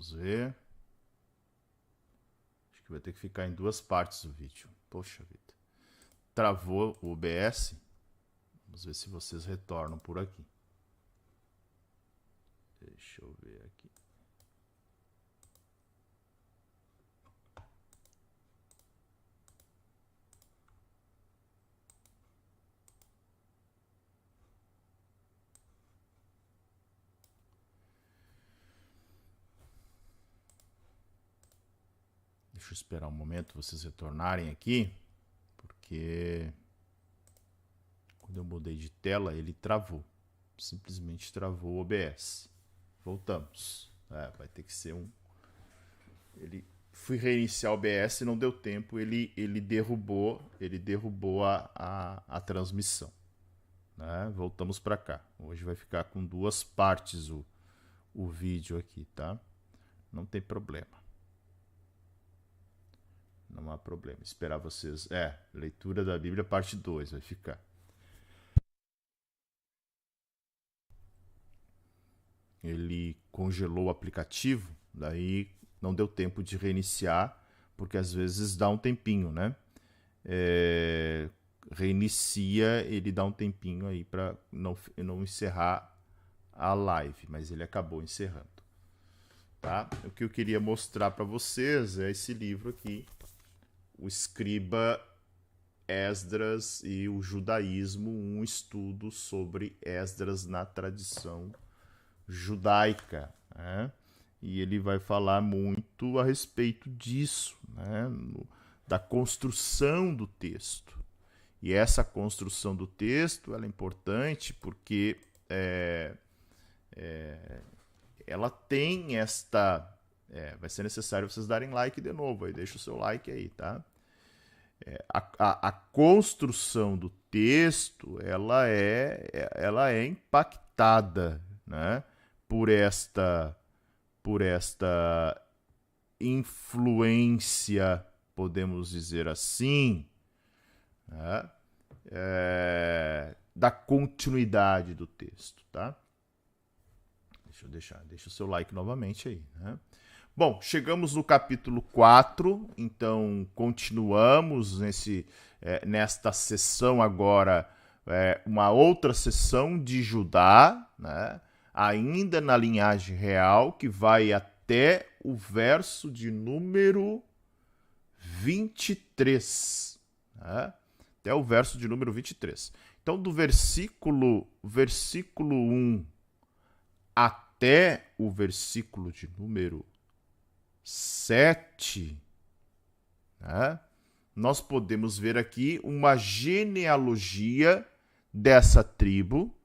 Vamos ver. Acho que vai ter que ficar em duas partes o vídeo. Poxa vida. Travou o OBS. Vamos ver se vocês retornam por aqui. Deixa eu ver aqui. Deixa eu esperar um momento vocês retornarem aqui. Porque quando eu mudei de tela, ele travou. Simplesmente travou o OBS. Voltamos. Vai ter que ser um... Fui reiniciar o OBS e não deu tempo. Ele derrubou a transmissão. Né? Voltamos para cá. Hoje vai ficar com duas partes o vídeo aqui, tá? Não tem problema. Não há problema. Esperar vocês... leitura da Bíblia, parte 2, vai ficar. Ele congelou o aplicativo, daí não deu tempo de reiniciar, porque às vezes dá um tempinho, né? Reinicia, ele dá um tempinho aí para não encerrar a live, mas ele acabou encerrando. Tá? O que eu queria mostrar para vocês é esse livro aqui, o Escriba Esdras e o Judaísmo, um estudo sobre Esdras na tradição judaica, né? E ele vai falar muito a respeito disso, né? Da construção do texto. E essa construção do texto ela é importante porque ela tem esta... vai ser necessário vocês darem like de novo, aí deixa o seu like aí, tá? A construção do texto ela é impactada, né, por esta influência, podemos dizer assim, né, da continuidade do texto, tá? Deixa o seu like novamente aí, né? Bom, chegamos no capítulo 4, então continuamos nesta sessão agora, uma outra sessão de Judá, né? Ainda na linhagem real, que vai até o verso de número 23. Né? Até o verso de número 23. Então, do versículo 1 até o versículo de número 7, né? Nós podemos ver aqui uma genealogia dessa tribo,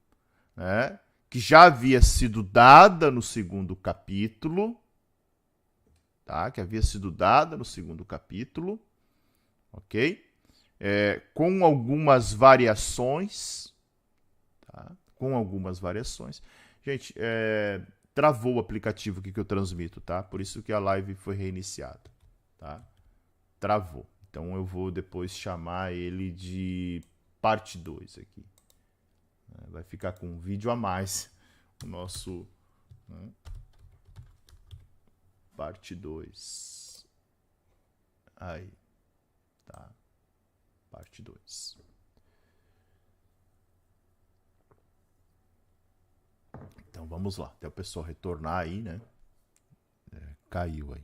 né? Que já havia sido dada no segundo capítulo, tá? Que havia sido dada no segundo capítulo, ok? Com algumas variações, tá? Com algumas variações. Gente, travou o aplicativo aqui que eu transmito, tá? Por isso que a live foi reiniciada, tá? Travou. Então eu vou depois chamar ele de parte 2 aqui. Vai ficar com um vídeo a mais o nosso, né? Parte 2. Aí, tá? Parte 2. Então vamos lá, até o pessoal retornar aí, né? Caiu aí.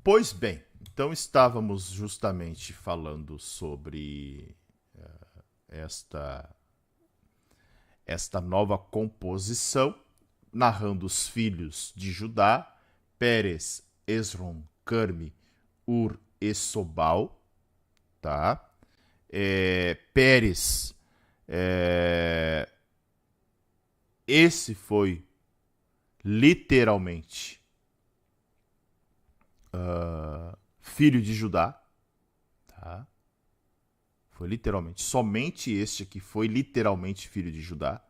Pois bem, então estávamos justamente falando sobre esta nova composição, narrando os filhos de Judá, Pérez, Esrom, Carmi, Ur e Sobal, tá? Pérez, esse foi literalmente filho de Judá, tá? Foi literalmente, somente este aqui foi literalmente filho de Judá,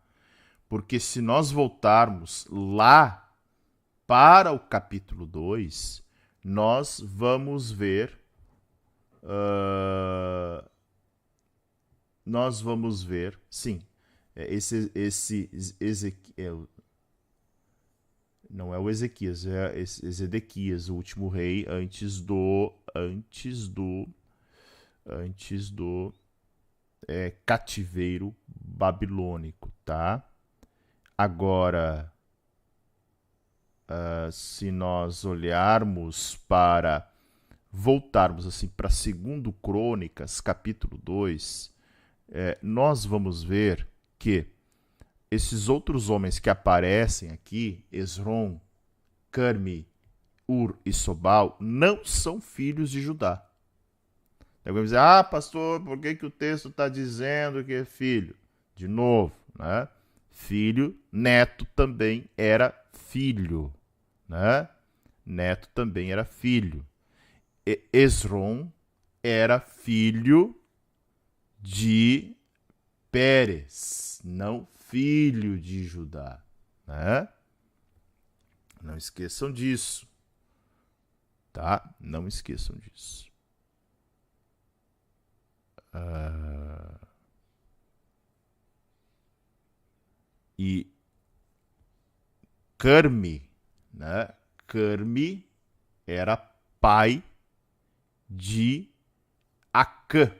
porque se nós voltarmos lá para o capítulo 2, nós vamos ver sim, esse Ezequiel, Não é o Ezequias, é Zedequias, o último rei antes do cativeiro babilônico, tá? Agora, se nós voltarmos assim para 2 Crônicas, capítulo 2, nós vamos ver que esses outros homens que aparecem aqui, Esrom, Carmi, Ur e Sobal, não são filhos de Judá. Alguém vai dizer, pastor, por que o texto está dizendo que é filho? De novo, né? Filho, neto também era filho, né? Neto também era filho. Esrom era filho de Pérez, não filho de Judá, né? Não esqueçam disso, tá? Não esqueçam disso. E Carmi, né? Carmi era pai de Acã.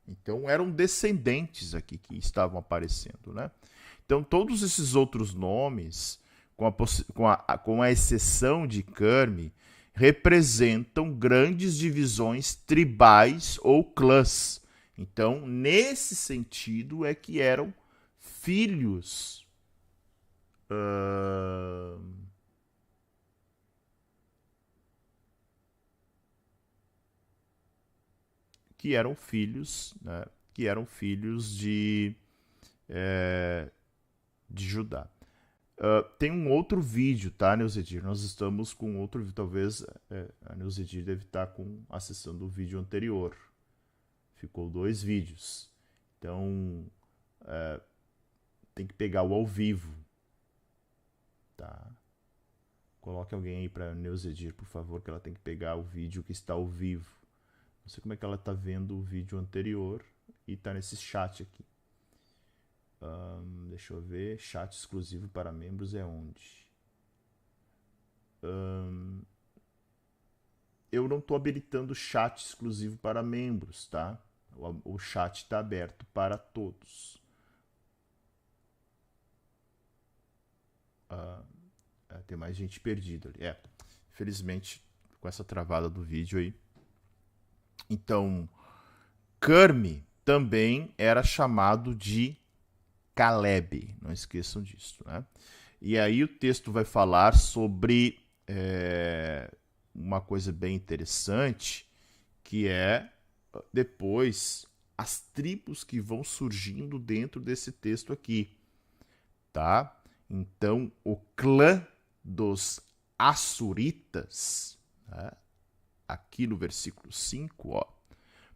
Então eram descendentes aqui que estavam aparecendo, né? Então todos esses outros nomes, com a exceção de Carmi, representam grandes divisões tribais ou clãs. Então, nesse sentido, é que eram filhos né, de Judá. Tem um outro vídeo, tá, Neuzedir? Nós estamos com outro vídeo. Talvez a Neuzedir deve estar acessando o vídeo anterior. Ficou 2 vídeos. Então, tem que pegar o ao vivo. Tá? Coloque alguém aí para Neuzedir, por favor, que ela tem que pegar o vídeo que está ao vivo. Não sei como é que ela está vendo o vídeo anterior e está nesse chat aqui. Deixa eu ver. Chat exclusivo para membros é onde? Eu não estou habilitando chat exclusivo para membros, tá? O chat está aberto para todos. Tem mais gente perdida ali. Infelizmente, com essa travada do vídeo aí. Então, Carmi também era chamado de Caleb. Não esqueçam disso, né? E aí o texto vai falar sobre uma coisa bem interessante, que é depois as tribos que vão surgindo dentro desse texto aqui, tá? Então, o clã dos Assuritas, né, aqui no versículo 5,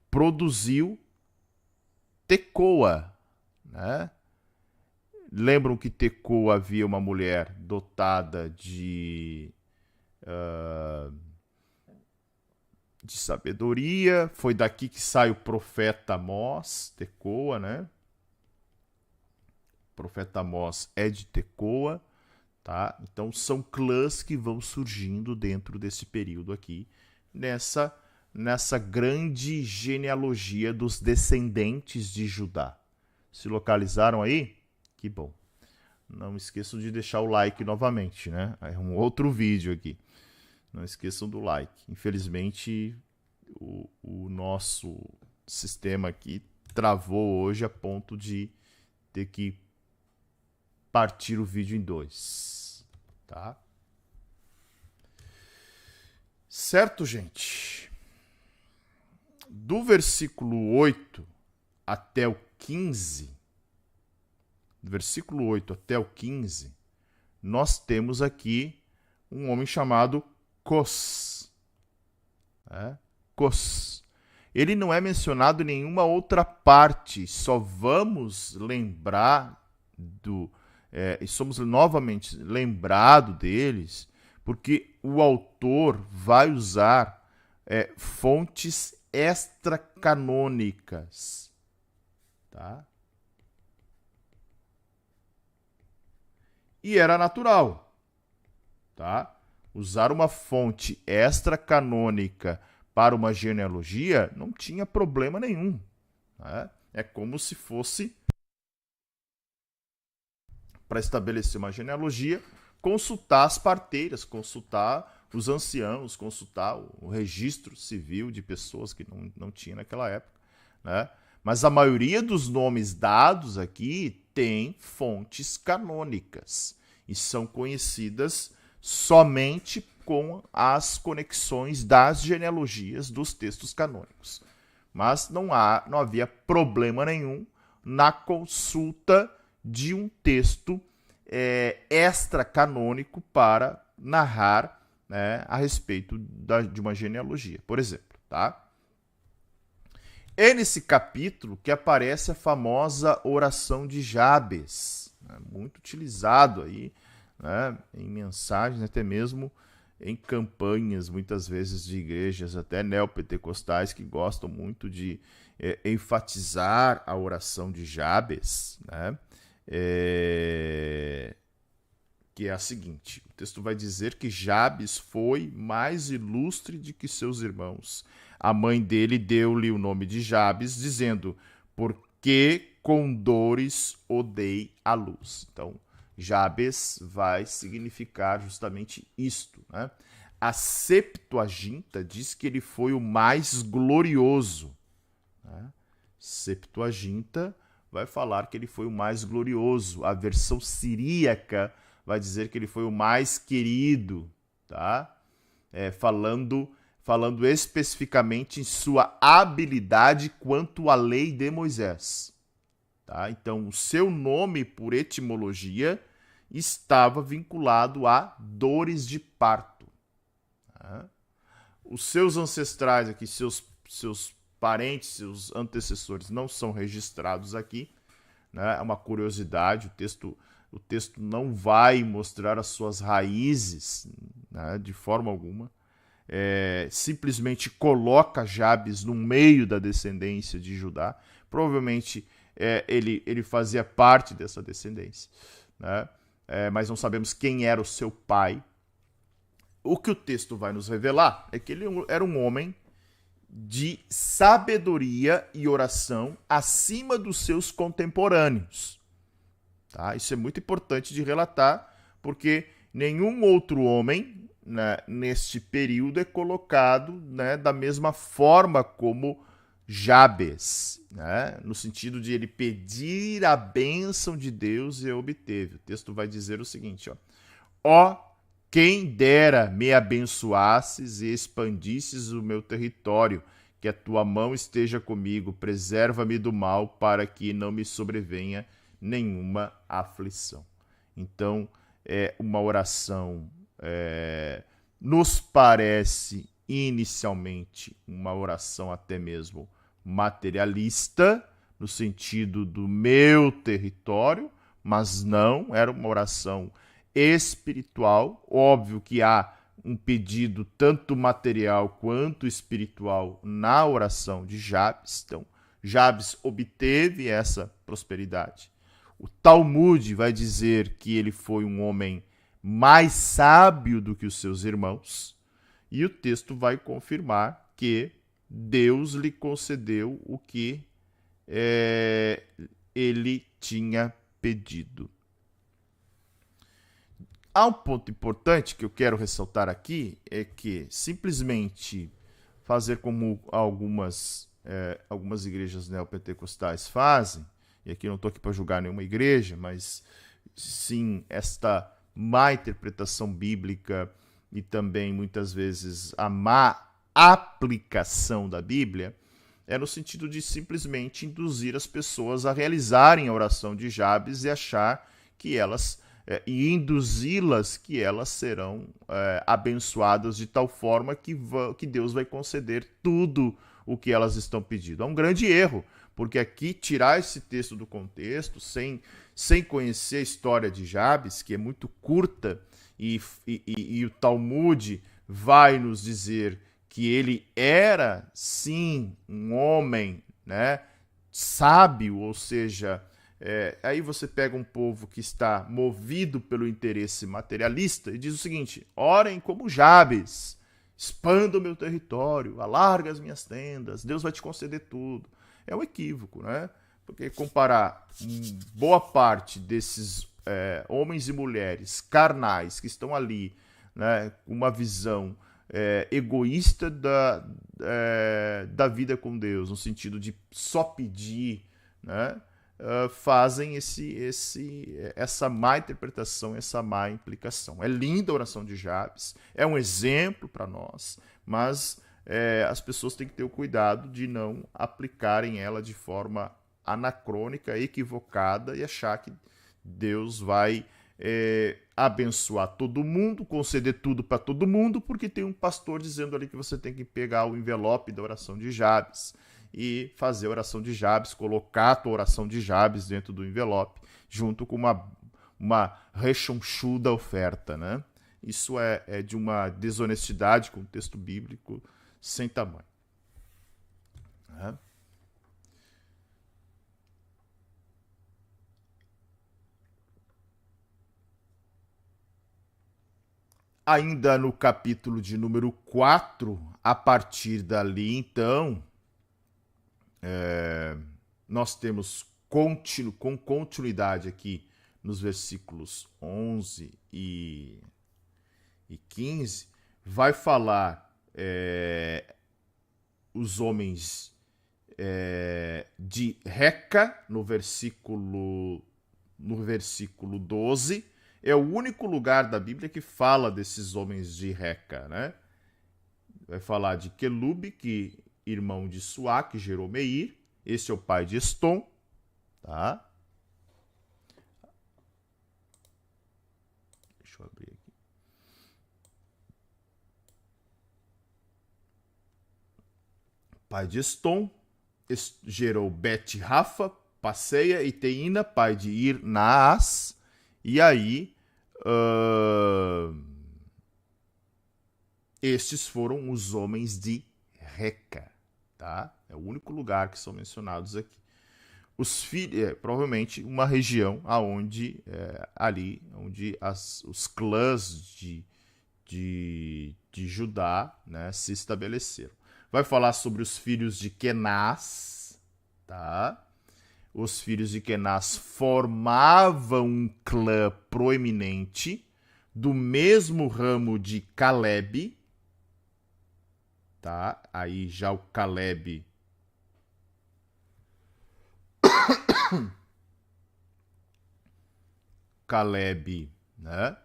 produziu Tecoa, né? Lembram que Tecoa havia uma mulher dotada de sabedoria. Foi daqui que sai o profeta Amós, Tecoa, né? O profeta Amós é de Tecoa, tá? Então são clãs que vão surgindo dentro desse período aqui, nessa grande genealogia dos descendentes de Judá. Se localizaram aí? Que bom. Não esqueçam de deixar o like novamente, né? É um outro vídeo aqui. Não esqueçam do like. Infelizmente, o nosso sistema aqui travou hoje a ponto de ter que partir o vídeo em 2. Tá? Certo, gente? Do versículo 8 até o 15, do versículo 8 até o 15, nós temos aqui um homem chamado Cos. Cos. Ele não é mencionado em nenhuma outra parte, só vamos lembrar e somos novamente lembrados deles, porque o autor vai usar fontes extracanônicas. Tá? E era natural. tá? Usar uma fonte extracanônica para uma genealogia não tinha problema nenhum. Né? É como se fosse, para estabelecer uma genealogia, consultar as parteiras, consultar os anciãos, consultar o registro civil de pessoas que não tinha naquela época. Né? Mas a maioria dos nomes dados aqui tem fontes canônicas e são conhecidas somente com as conexões das genealogias dos textos canônicos. Mas não havia problema nenhum na consulta de um texto extra-canônico para narrar, né, a respeito de uma genealogia, por exemplo. Tá? É nesse capítulo que aparece a famosa oração de Jabes, né, muito utilizado aí, né, em mensagens, até mesmo em campanhas, muitas vezes de igrejas até neopentecostais que gostam muito de enfatizar a oração de Jabes, né, que é a seguinte: o texto vai dizer que Jabes foi mais ilustre do que seus irmãos. A mãe dele deu-lhe o nome de Jabes, dizendo: porque com dores o dei à luz. Então, Jabes vai significar justamente isto. Né? A Septuaginta diz que ele foi o mais glorioso. Né? Septuaginta vai falar que ele foi o mais glorioso. A versão siríaca vai dizer que ele foi o mais querido, tá? Falando especificamente em sua habilidade quanto à lei de Moisés. Tá? Então, o seu nome, por etimologia, estava vinculado a dores de parto. Tá? Os seus ancestrais aqui, seus parentes, seus antecessores não são registrados aqui. Né? É uma curiosidade, o texto não vai mostrar as suas raízes, né, de forma alguma. Simplesmente coloca Jabes no meio da descendência de Judá. Provavelmente ele fazia parte dessa descendência. Né? Mas não sabemos quem era o seu pai. O que o texto vai nos revelar é que ele era um homem de sabedoria e oração acima dos seus contemporâneos. Tá? Isso é muito importante de relatar, porque nenhum outro homem, né, neste período é colocado, né, da mesma forma como Jabes, né, no sentido de ele pedir a bênção de Deus e obteve. O texto vai dizer o seguinte: ó, quem dera me abençoasses e expandisses o meu território, que a tua mão esteja comigo, preserva-me do mal, para que não me sobrevenha nenhuma aflição. Então, é uma oração, nos parece inicialmente uma oração até mesmo materialista, no sentido do meu território, mas não, era uma oração espiritual. Óbvio que há um pedido tanto material quanto espiritual na oração de Jabes. Então, Jabes obteve essa prosperidade. O Talmud vai dizer que ele foi um homem mais sábio do que os seus irmãos, e o texto vai confirmar que Deus lhe concedeu o que ele tinha pedido. Há um ponto importante que eu quero ressaltar aqui, é que simplesmente fazer como algumas igrejas neopentecostais fazem, e aqui eu não estou aqui para julgar nenhuma igreja, mas sim esta má interpretação bíblica e também muitas vezes a má aplicação da Bíblia, é no sentido de simplesmente induzir as pessoas a realizarem a oração de Jabes e achar que elas e induzi-las que elas serão abençoadas de tal forma que Deus vai conceder tudo o que elas estão pedindo. É um grande erro, porque aqui tirar esse texto do contexto, sem conhecer a história de Jabes, que é muito curta, e o Talmud vai nos dizer que ele era, sim, um homem, né, sábio, ou seja, Aí você pega um povo que está movido pelo interesse materialista e diz o seguinte: orem como Jabes, expanda o meu território, alarga as minhas tendas, Deus vai te conceder tudo. É um equívoco, né? Porque comparar boa parte desses homens e mulheres carnais que estão ali, né, com uma visão egoísta da vida com Deus, no sentido de só pedir, né? Fazem essa má interpretação, essa má implicação. É linda a oração de Jabes, é um exemplo para nós, mas as pessoas têm que ter o cuidado de não aplicarem ela de forma anacrônica, equivocada, e achar que Deus vai abençoar todo mundo, conceder tudo para todo mundo, porque tem um pastor dizendo ali que você tem que pegar o envelope da oração de Jabes e fazer a oração de Jabes, colocar a tua oração de Jabes dentro do envelope, junto com uma rechonchuda oferta, né? Isso é de uma desonestidade com o texto bíblico sem tamanho. Né? Ainda no capítulo de número 4, a partir dali, então, nós temos com continuidade aqui nos versículos 11 e 15, vai falar os homens de Reca, no versículo 12. É o único lugar da Bíblia que fala desses homens de Reca, né? Vai falar de Quelube, que irmão de Suá, que gerou Meir. Esse é o pai de Estom, tá? Deixa eu abrir aqui. Pai de Estom gerou Bet Rafa, Passeia e Teína, pai de Ir Naás. E aí, estes foram os homens de Reca, tá? É o único lugar que são mencionados aqui. Os filhos, provavelmente uma região aonde ali onde os clãs de Judá, né, se estabeleceram. Vai falar sobre os filhos de Kenaz, tá? Os filhos de Kenaz formavam um clã proeminente do mesmo ramo de Caleb, tá? Aí já o Caleb né?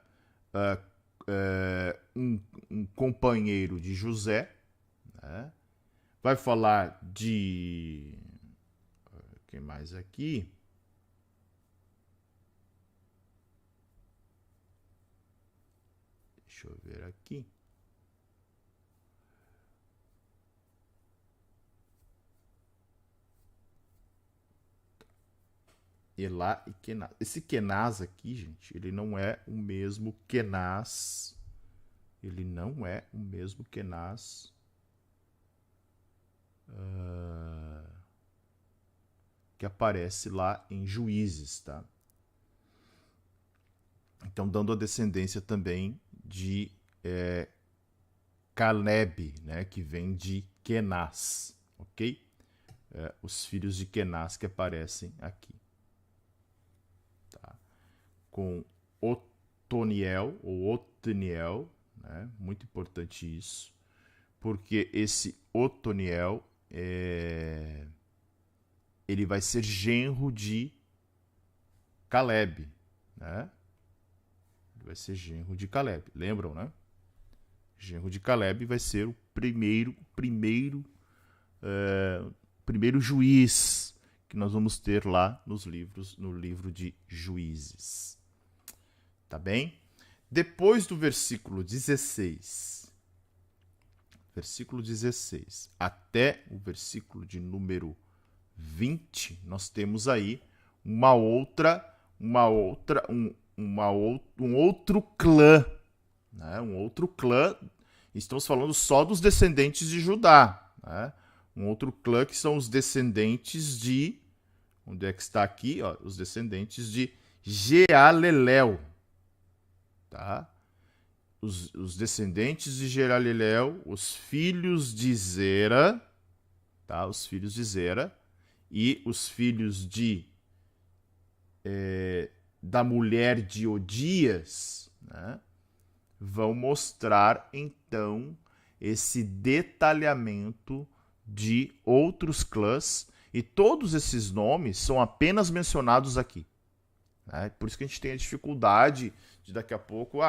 Um companheiro de José, né? Vai falar de quem mais aqui? Deixa eu ver aqui. Elá e Kenaz. Esse Kenaz aqui, gente, ele não é o mesmo Kenaz. Ele não é o mesmo Kenaz que aparece lá em Juízes, tá? Então, dando a descendência também de Caleb, né, que vem de Kenaz, ok? Os filhos de Kenaz que aparecem aqui. Tá? Com Otoniel, ou Otniel, né? Muito importante isso, porque esse Otoniel ele vai ser genro de Caleb, né? Ele vai ser genro de Caleb, lembram, né? Genro de Caleb vai ser o primeiro juiz que nós vamos ter lá no livro de Juízes. Tá bem? Depois do versículo 16 até o versículo de número 20, nós temos aí um outro clã, né? Um outro clã. Estamos falando só dos descendentes de Judá, né? Um outro clã que são os descendentes de Onde é que está aqui? Ó, os descendentes de Jealelel. Tá? Os descendentes de Jealelel, os filhos de Zera, tá? Os filhos de Zera e os filhos da mulher de Odias, né? Vão mostrar, então, esse detalhamento de outros clãs, e todos esses nomes são apenas mencionados aqui. Né? Por isso que a gente tem a dificuldade de daqui a pouco,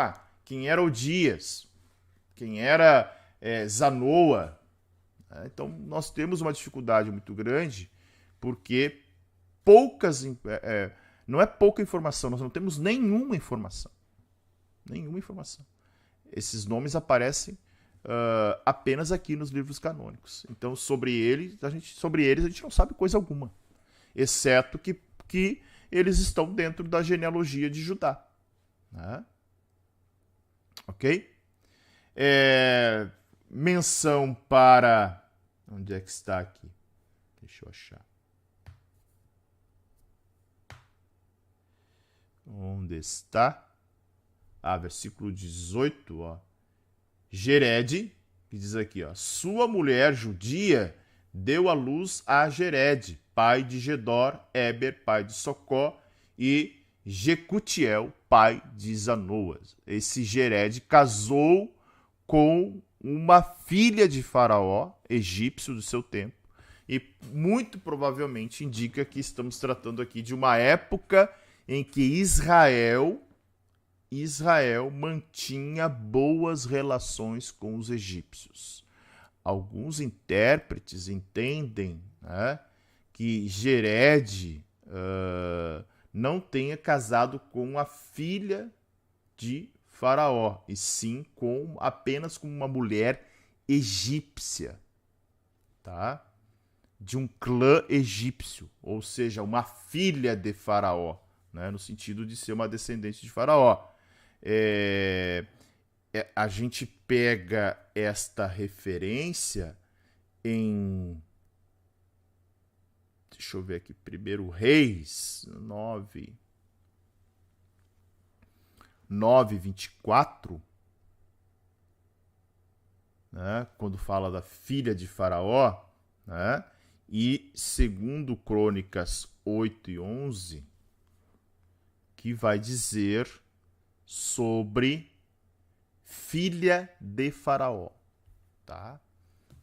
quem era Odias? Quem era Zanoa? Então, nós temos uma dificuldade muito grande, porque não é pouca informação, nós não temos nenhuma informação. Nenhuma informação. Esses nomes aparecem apenas aqui nos livros canônicos. Então, sobre eles a gente não sabe coisa alguma, exceto que eles estão dentro da genealogia de Judá. Né? Ok? Menção para... Onde é que está aqui? Deixa eu achar. Onde está? Versículo 18, ó. Jered, que diz aqui, ó, sua mulher judia deu à luz a Jered, pai de Gedor, Eber, pai de Socó, e Jecutiel, pai de Zanoas. Esse Jered casou com uma filha de Faraó, egípcio do seu tempo, e muito provavelmente indica que estamos tratando aqui de uma época em que Israel mantinha boas relações com os egípcios. Alguns intérpretes entendem, né, que Jered não tenha casado com a filha de Faraó, e sim apenas com uma mulher egípcia, tá? De um clã egípcio, ou seja, uma filha de Faraó, né, no sentido de ser uma descendente de Faraó. A gente pega esta referência em... Deixa eu ver aqui. 1 Reis 9:24, né, quando fala da filha de Faraó, né, e 2 Crônicas 8:11, que vai dizer sobre filha de Faraó, tá?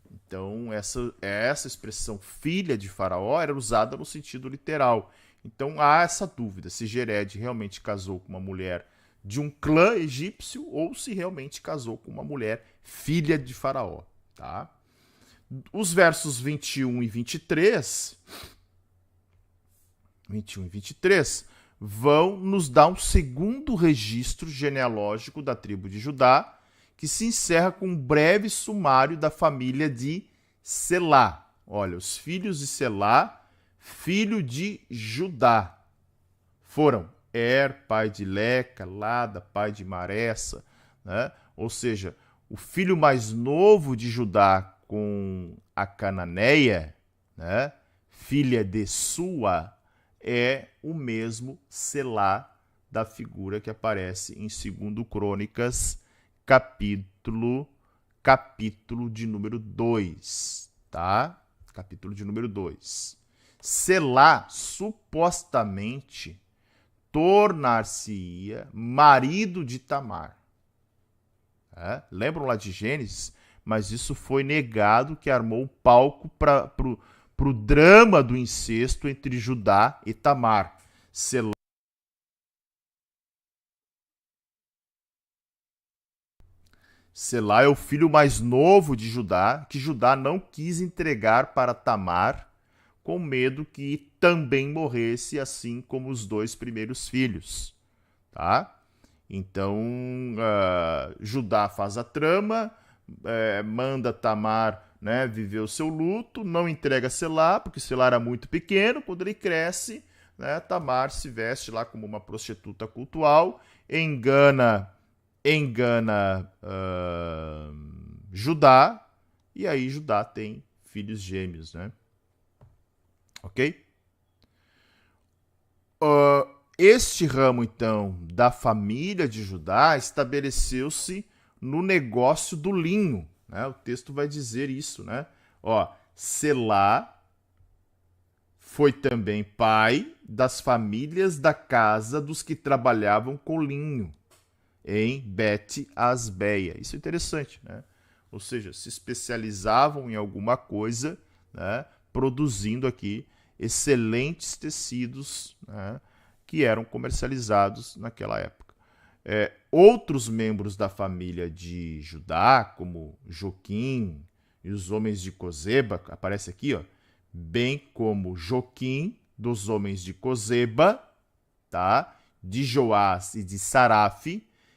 Então, essa expressão filha de Faraó era usada no sentido literal. Então, há essa dúvida se Jered realmente casou com uma mulher de um clã egípcio ou se realmente casou com uma mulher filha de Faraó, tá? Os versos 21 e 23 vão nos dar um segundo registro genealógico da tribo de Judá, que se encerra com um breve sumário da família de Selá. Olha, os filhos de Selá, filho de Judá, foram pai de Leca, Lada, pai de Maressa, né? Ou seja, o filho mais novo de Judá com a Cananeia, né, filha de Sua, é o mesmo Selá da figura que aparece em 2 Crônicas, capítulo de número 2, tá? Capítulo de número 2. Selá, supostamente, tornar-se-ia marido de Tamar. Lembram lá de Gênesis? Mas isso foi negado, que armou o palco para o drama do incesto entre Judá e Tamar. Selá é o filho mais novo de Judá, que Judá não quis entregar para Tamar, com medo que também morresse, assim como os 2 primeiros filhos. Tá? Então, Judá faz a trama, manda Tamar, né, viver o seu luto, não entrega Selá, porque Selá era muito pequeno. Quando ele cresce, né, Tamar se veste lá como uma prostituta cultual, engana Judá, e aí Judá tem filhos gêmeos, né? Ok? Este ramo, então, da família de Judá estabeleceu-se no negócio do linho. Né? O texto vai dizer isso, né? Ó, Selá foi também pai das famílias da casa dos que trabalhavam com linho em Bet-Asbeia. Isso é interessante, né? Ou seja, se especializavam em alguma coisa, né? Produzindo aqui excelentes tecidos, né? Que eram comercializados naquela época. Outros membros da família de Judá, como Joquim e os homens de Cozeba, aparece aqui, ó, bem como Joquim dos homens de Cozeba, tá? De Joás e de Saraf,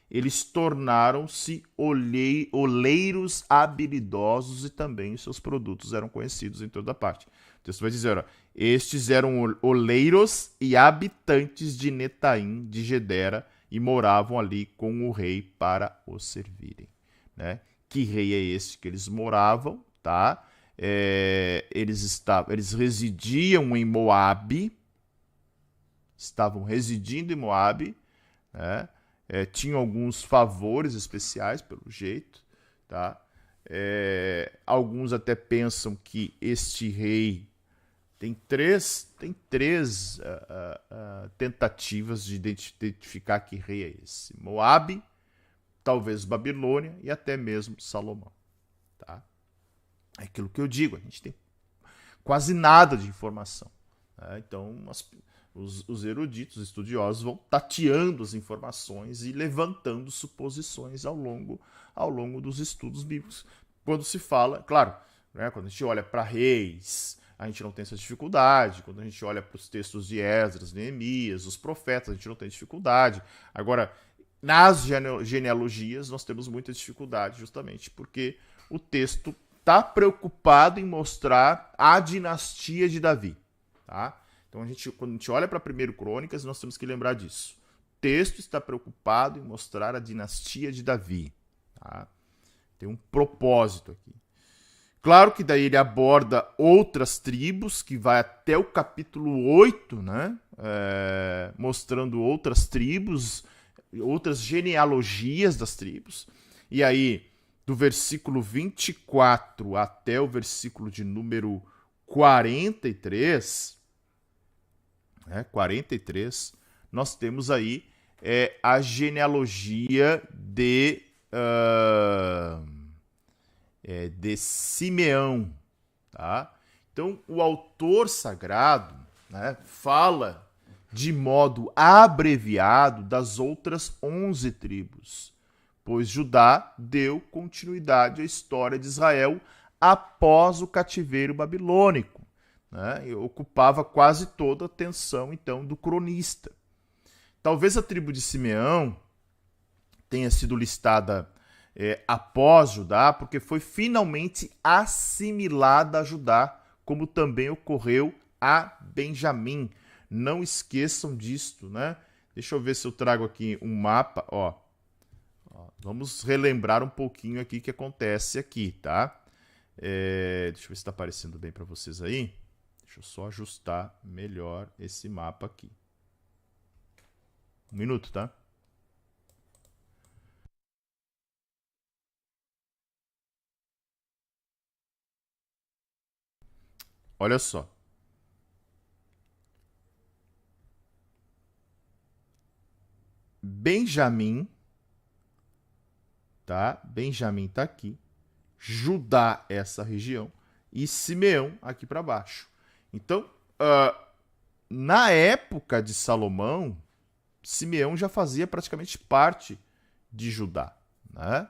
eles tornaram-se oleiros habilidosos e também os seus produtos eram conhecidos em toda parte. O texto vai dizer, ó, estes eram oleiros e habitantes de Netaim, de Gedera, e moravam ali com o rei para o servirem. Né? Que rei é este que eles moravam? Tá? Eles residiam em Moabe, estavam residindo em Moabe, né? Tinham alguns favores especiais, pelo jeito. Tá? Alguns até pensam que este rei tem três tentativas de identificar que rei é esse. Moabe, talvez Babilônia e até mesmo Salomão. Tá? É aquilo que eu digo, a gente tem quase nada de informação. Né? Então, os eruditos, os estudiosos vão tateando as informações e levantando suposições ao longo dos estudos bíblicos. Quando se fala, claro, né, quando a gente olha para reis, a gente não tem essa dificuldade. Quando a gente olha para os textos de Esdras, Neemias, os profetas, a gente não tem dificuldade. Agora, nas genealogias, nós temos muita dificuldade, justamente porque o texto está preocupado em mostrar a dinastia de Davi. Tá? Então, quando a gente olha para 1 Crônicas, nós temos que lembrar disso. O texto está preocupado em mostrar a dinastia de Davi. Tá? Tem um propósito aqui. Claro que daí ele aborda outras tribos, que vai até o capítulo 8, né? Mostrando outras tribos, outras genealogias das tribos. E aí, do versículo 24 até o versículo de número 43, 43, nós temos aí a genealogia de Simeão. Tá? Então, o autor sagrado, né, fala de modo abreviado das outras 11 tribos, pois Judá deu continuidade à história de Israel após o cativeiro babilônico. Né, e ocupava quase toda a atenção, então, do cronista. Talvez a tribo de Simeão tenha sido listada após Judá, porque foi finalmente assimilada a Judá, como também ocorreu a Benjamim. Não esqueçam disto, né? Deixa eu ver se eu trago aqui um mapa, ó. Vamos relembrar um pouquinho aqui o que acontece aqui, tá? Deixa eu ver se está aparecendo bem para vocês aí. Deixa eu só ajustar melhor esse mapa aqui. Um minuto, tá? Olha só. Benjamim, tá? Benjamim tá aqui. Judá, essa região. E Simeão aqui para baixo. Então, na época de Salomão, Simeão já fazia praticamente parte de Judá. Né?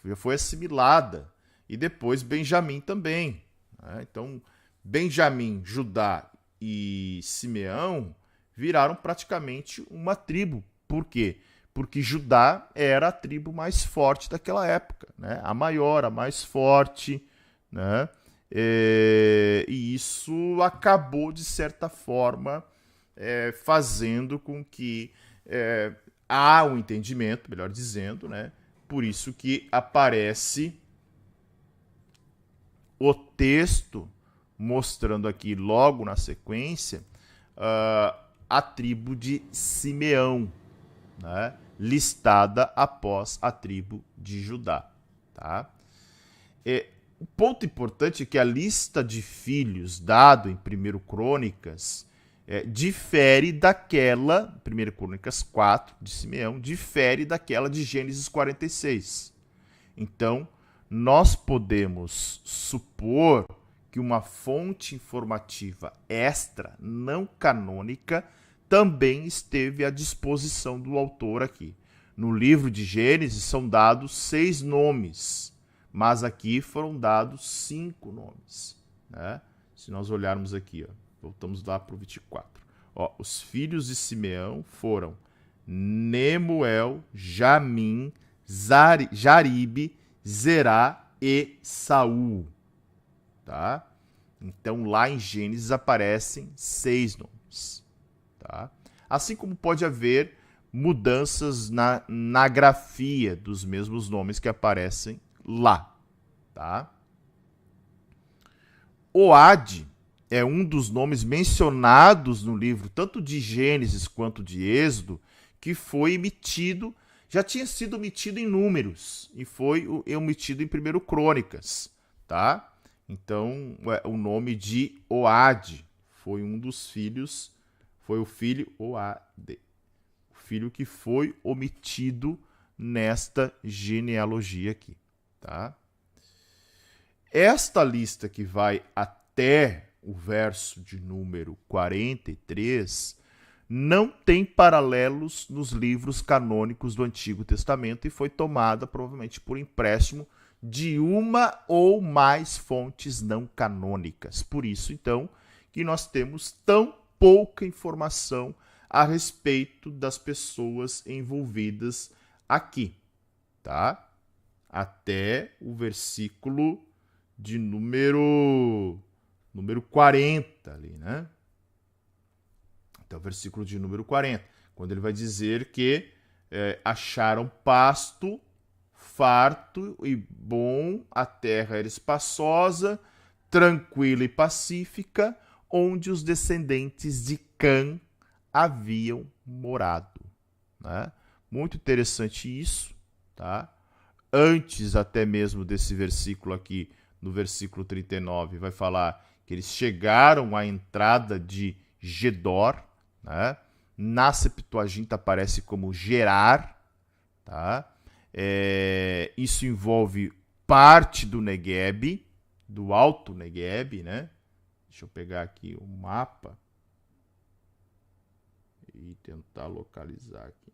Já foi assimilada. E depois Benjamim também. Né? Então, Benjamim, Judá e Simeão viraram praticamente uma tribo. Por quê? Porque Judá era a tribo mais forte daquela época, né? A maior, a mais forte, né? E isso acabou, de certa forma, fazendo com que há um entendimento, melhor dizendo, né? Por isso que aparece o texto mostrando aqui logo na sequência a tribo de Simeão, né? Listada após a tribo de Judá. Tá? O ponto importante é que a lista de filhos dado em 1 Crônicas difere daquela, 1 Crônicas 4 de Simeão, difere daquela de Gênesis 46. Então, nós podemos supor que uma fonte informativa extra, não canônica, também esteve à disposição do autor aqui. No livro de Gênesis são dados 6 nomes, mas aqui foram dados 5 nomes. Né? Se nós olharmos aqui, ó, voltamos lá para o 24. Ó, os filhos de Simeão foram Nemuel, Jamim, Jaribe, Zerá e Saul. Tá? Então lá em Gênesis aparecem 6 nomes. Tá? Assim como pode haver mudanças na grafia dos mesmos nomes que aparecem lá. Tá? Oade é um dos nomes mencionados no livro, tanto de Gênesis quanto de Êxodo, que foi emitido, já tinha sido emitido em Números, e foi emitido em 1 Crônicas. Tá? Então, o nome de Oade foi um dos filhos, foi o filho Oade, o filho que foi omitido nesta genealogia aqui. Tá? Esta lista que vai até o verso de número 43 não tem paralelos nos livros canônicos do Antigo Testamento e foi tomada provavelmente por empréstimo de uma ou mais fontes não canônicas. Por isso, então, que nós temos tão pouca informação a respeito das pessoas envolvidas aqui, tá? Até o versículo de número 40 ali, né? Até o versículo de número 40, quando ele vai dizer que acharam pasto farto e bom, a terra era espaçosa, tranquila e pacífica, onde os descendentes de Cã haviam morado. Né? Muito interessante isso, tá? Antes até mesmo desse versículo aqui, no versículo 39, vai falar que eles chegaram à entrada de Gedor, né? Na Septuaginta aparece como Gerar, tá? Isso envolve parte do Negueb, do Alto Negueb, né? Deixa eu pegar aqui o mapa e tentar localizar aqui.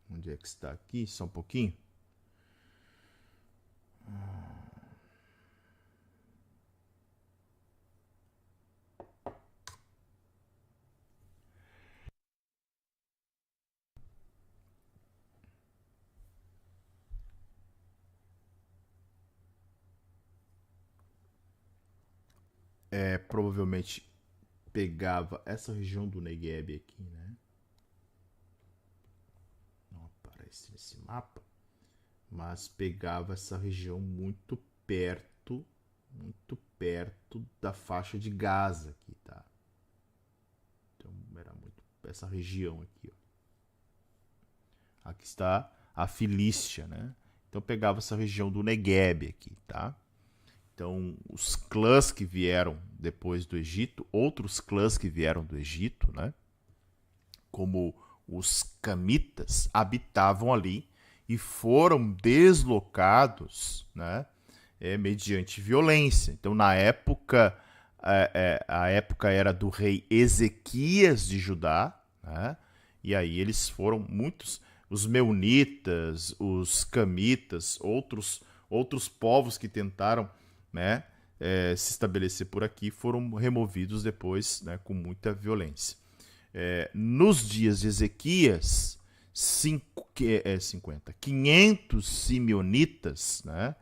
Onde é que está aqui? Só um pouquinho. Provavelmente pegava essa região do Negueb aqui, né? Não aparece nesse mapa, mas pegava essa região muito perto da faixa de Gaza aqui, tá? Então era muito essa região aqui, ó. Aqui está a Filístia, né? Então pegava essa região do Negueb aqui, tá? Então, os clãs que vieram depois do Egito, outros clãs que vieram do Egito, né? Como os camitas, habitavam ali e foram deslocados, né? Mediante violência. Então, na época, a época era do rei Ezequias de Judá, né? E aí eles foram muitos, os meunitas, os camitas, outros povos que tentaram, né, se estabelecer por aqui, foram removidos depois, né, com muita violência. Nos dias de Ezequias, 500 simeonitas, né,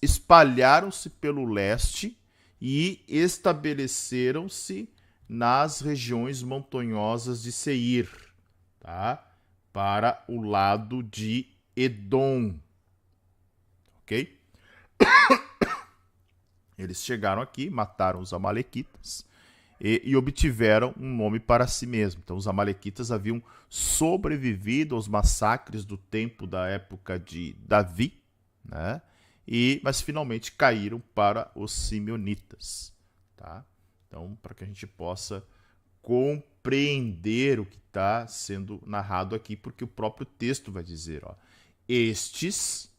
espalharam-se pelo leste e estabeleceram-se nas regiões montanhosas de Seir, tá? para o lado de Edom. Ok? Eles chegaram aqui, mataram os amalequitas e obtiveram um nome para si mesmos. Então, os amalequitas haviam sobrevivido aos massacres do tempo da época de Davi, né? Mas finalmente caíram para os simeonitas. Tá? Então, para que a gente possa compreender o que está sendo narrado aqui, porque o próprio texto vai dizer, ó, estes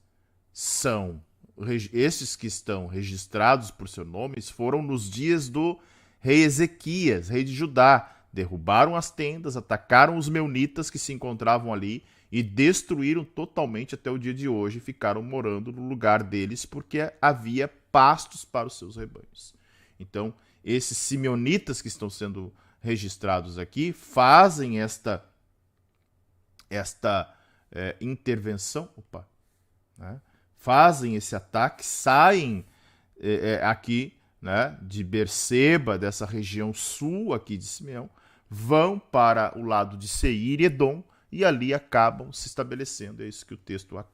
que estão registrados por seus nomes foram nos dias do rei Ezequias, rei de Judá. Derrubaram as tendas, atacaram os meunitas que se encontravam ali e destruíram totalmente até o dia de hoje. Ficaram morando no lugar deles porque havia pastos para os seus rebanhos. Então, esses simeonitas que estão sendo registrados aqui fazem esta intervenção, né? Fazem esse ataque, saem aqui, né, de Berseba, dessa região sul aqui de Simeão, vão para o lado de Seir e Edom e ali acabam se estabelecendo. É isso que o texto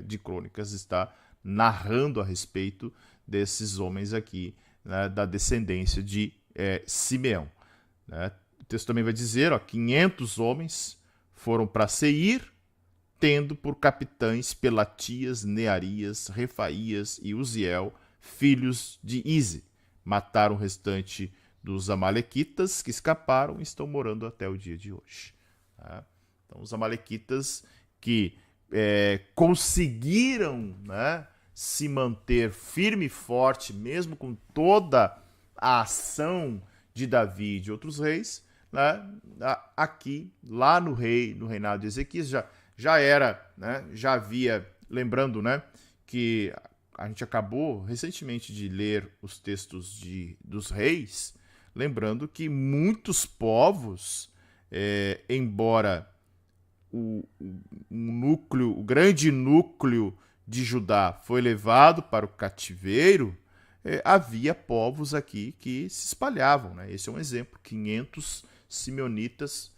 de Crônicas está narrando a respeito desses homens aqui, né, da descendência de Simeão. Né? O texto também vai dizer, ó, 500 homens foram para Seir, tendo por capitães Pelatias, Nearias, Refaías e Uziel, filhos de Ize. Mataram o restante dos amalequitas que escaparam e estão morando até o dia de hoje. Tá? Então, os amalequitas que conseguiram, né, se manter firme e forte, mesmo com toda a ação de Davi e de outros reis, né, aqui, lá no reinado de Ezequias, já era, né, já havia, lembrando, né, que a gente acabou recentemente de ler os textos dos reis, lembrando que muitos povos, embora o grande núcleo de Judá foi levado para o cativeiro, havia povos aqui que se espalhavam. Né? Esse é um exemplo, 500 simeonitas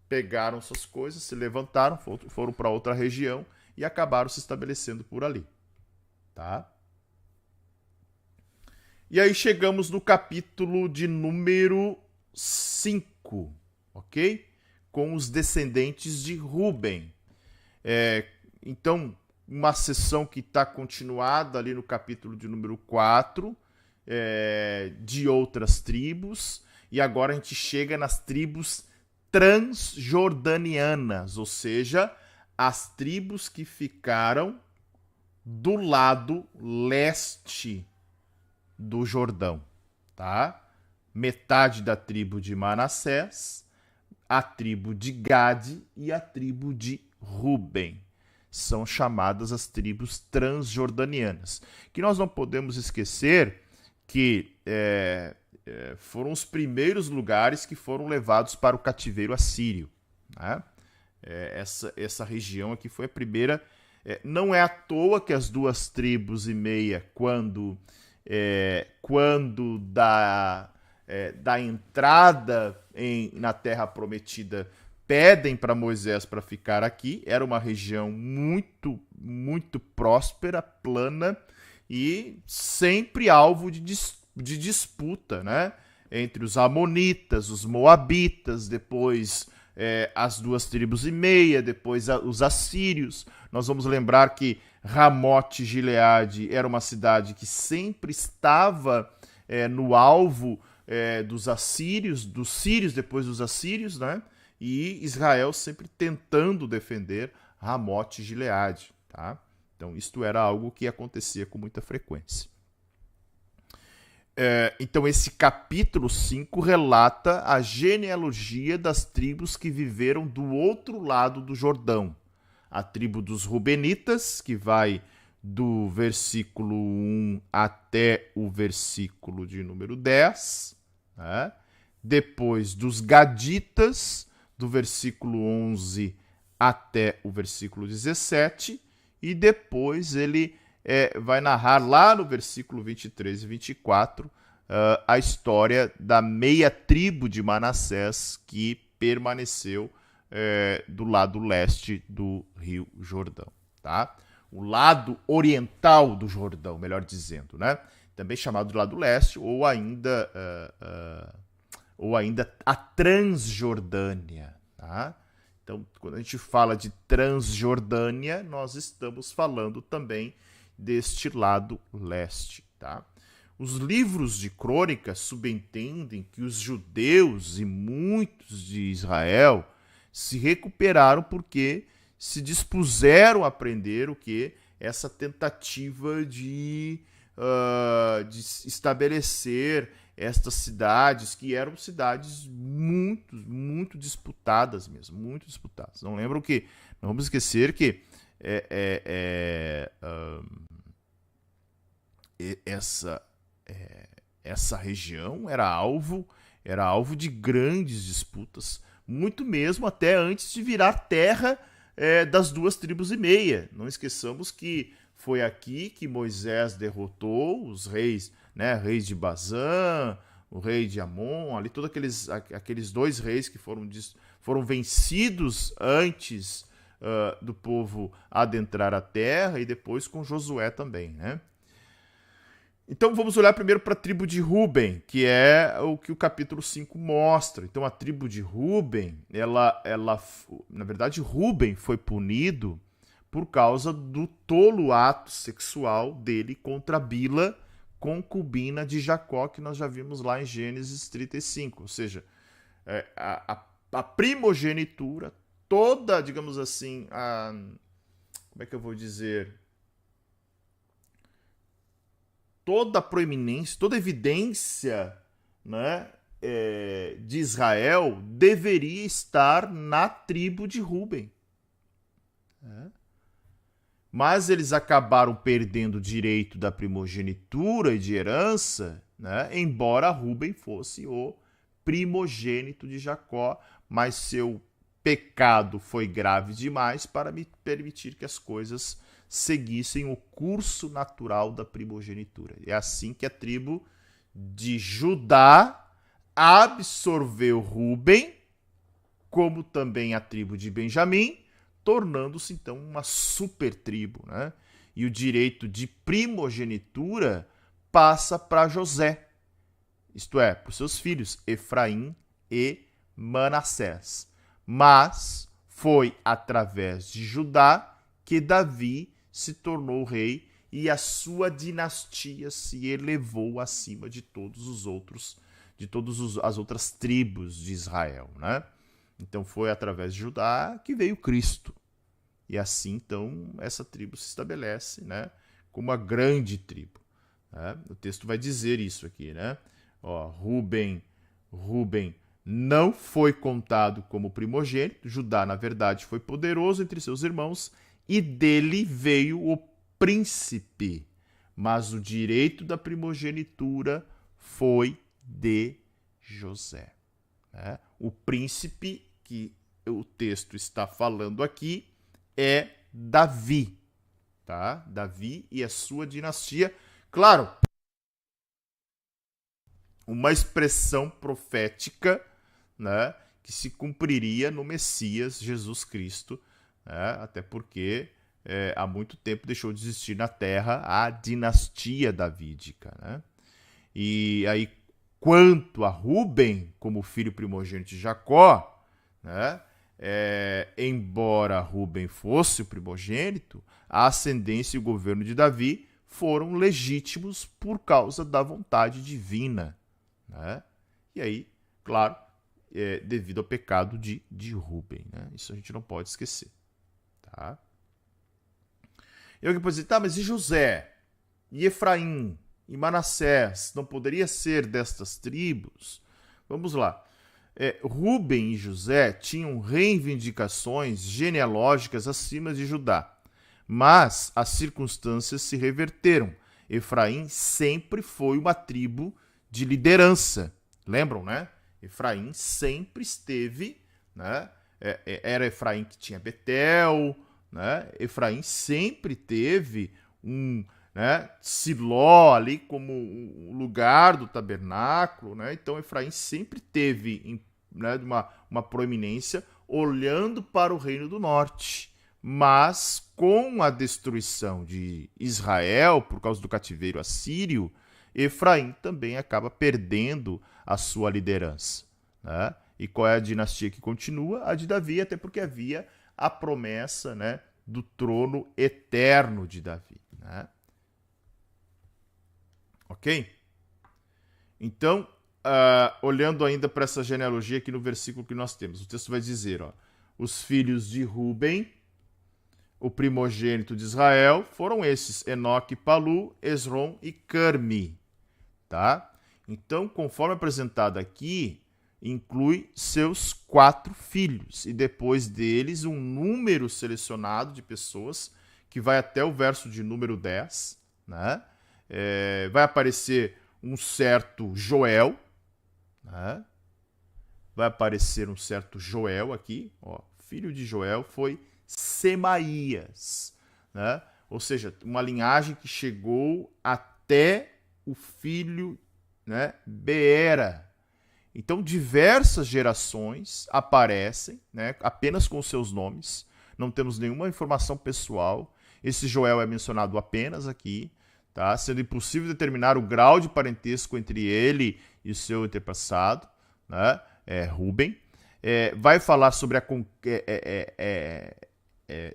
pegaram suas coisas, se levantaram, foram para outra região e acabaram se estabelecendo por ali. Tá? E aí chegamos no capítulo de número 5, ok? Com os descendentes de Ruben. Então, uma sessão que está continuada ali no capítulo de número 4, de outras tribos, e agora a gente chega nas tribos transjordanianas, ou seja, as tribos que ficaram do lado leste do Jordão, tá? Metade da tribo de Manassés, a tribo de Gade e a tribo de Ruben. São chamadas as tribos transjordanianas. Que nós não podemos esquecer que foram os primeiros lugares que foram levados para o cativeiro assírio. Né? Essa região aqui foi a primeira. Não é à toa que as 2,5 tribos, quando da entrada na Terra Prometida, pedem para Moisés para ficar aqui. Era uma região muito, muito próspera, plana e sempre alvo de disputa, né? Entre os amonitas, os moabitas, depois as 2,5 tribos, depois os assírios. Nós vamos lembrar que Ramote Gileade era uma cidade que sempre estava no alvo dos assírios, dos sírios depois dos assírios, né? E Israel sempre tentando defender Ramote Gileade. Tá? Então, isto era algo que acontecia com muita frequência. Então, esse capítulo 5 relata a genealogia das tribos que viveram do outro lado do Jordão. A tribo dos Rubenitas, que vai do versículo 1 até o versículo de número 10. Né? Depois dos Gaditas, do versículo 11 até o versículo 17. E depois ele vai narrar lá no versículo 23 e 24 a história da meia tribo de Manassés que permaneceu do lado leste do Rio Jordão, tá? O lado oriental do Jordão, melhor dizendo, né? Também chamado de lado leste, ou ainda a Transjordânia, tá? Então, quando a gente fala de Transjordânia, nós estamos falando também deste lado leste, tá? Os livros de crônicas subentendem que os judeus e muitos de Israel se recuperaram porque se dispuseram a aprender o que? Essa tentativa de estabelecer estas cidades, que eram cidades muito, muito disputadas mesmo, muito disputadas. Não vamos esquecer que essa região era alvo de grandes disputas, muito mesmo até antes de virar terra das 2,5 tribos. Não esqueçamos que foi aqui que Moisés derrotou os reis, né, reis de Bazã, o rei de Amon, ali todos aqueles 2 reis que foram vencidos antes do povo adentrar a terra, e depois com Josué também, né? Então vamos olhar primeiro para a tribo de Ruben, que é o que o capítulo 5 mostra. Então a tribo de Ruben, na verdade, Ruben foi punido por causa do tolo ato sexual dele contra Bila, concubina de Jacó, que nós já vimos lá em Gênesis 35. Ou seja, a primogenitura, toda, digamos assim, como é que eu vou dizer? Toda a proeminência, toda a evidência, né, de Israel deveria estar na tribo de Ruben. Mas eles acabaram perdendo o direito da primogenitura e de herança, né, embora Ruben fosse o primogênito de Jacó, mas seu pecado foi grave demais para me permitir que as coisas seguissem o curso natural da primogenitura. É assim que a tribo de Judá absorveu Ruben, como também a tribo de Benjamim, tornando-se então uma super tribo, né? E o direito de primogenitura passa para José, isto é, para os seus filhos Efraim e Manassés. Mas foi através de Judá que Davi se tornou rei e a sua dinastia se elevou acima de todos os outros, de todas as outras tribos de Israel, né? Então foi através de Judá que veio Cristo. E assim, então, essa tribo se estabelece, né, como uma grande tribo, né? O texto vai dizer isso aqui, né? Ruben não foi contado como primogênito. Judá, na verdade, foi poderoso entre seus irmãos e dele veio o príncipe. Mas o direito da primogenitura foi de José, né? O príncipe que o texto está falando aqui é Davi, tá? Davi e a sua dinastia. Claro, uma expressão profética, né, que se cumpriria no Messias Jesus Cristo, né? Até porque há muito tempo deixou de existir na Terra a dinastia davídica, né? E aí, quanto a Ruben, como filho primogênito de Jacó, né, embora Ruben fosse o primogênito, a ascendência e o governo de Davi foram legítimos por causa da vontade divina, né? E aí, claro, devido ao pecado de Ruben, né? Isso a gente não pode esquecer, tá? E alguém pode dizer, tá, mas e José? E Efraim? E Manassés? Não poderia ser destas tribos? Vamos lá. Ruben e José tinham reivindicações genealógicas acima de Judá, mas as circunstâncias se reverteram. Efraim sempre foi uma tribo de liderança. Lembram, né? Efraim sempre esteve, né? Era Efraim que tinha Betel, né? Efraim sempre teve Siló ali como o lugar do tabernáculo, né? Então Efraim sempre teve, né, uma proeminência, olhando para o Reino do Norte. Mas com a destruição de Israel, por causa do cativeiro assírio, Efraim também acaba perdendo a sua liderança. Né? E qual é a dinastia que continua? A de Davi, até porque havia a promessa, né, do trono eterno de Davi. Né? Ok? Então, olhando ainda para essa genealogia aqui no versículo que nós temos, o texto vai dizer, ó, os filhos de Ruben, o primogênito de Israel, foram esses, Enoque, Palu, Esrom e Carmi. Tá? Então, conforme apresentado aqui, inclui seus 4 filhos, e depois deles um número selecionado de pessoas, que vai até o verso de número 10, né? Vai aparecer um certo Joel, né? Vai aparecer um certo Joel aqui, ó, filho de Joel foi Semaías, né? Ou seja, uma linhagem que chegou até o filho, né, Beera. Então, diversas gerações aparecem, né, apenas com seus nomes, não temos nenhuma informação pessoal. Esse Joel é mencionado apenas aqui, tá? Sendo impossível determinar o grau de parentesco entre ele e o seu antepassado, né? Ruben. Vai falar sobre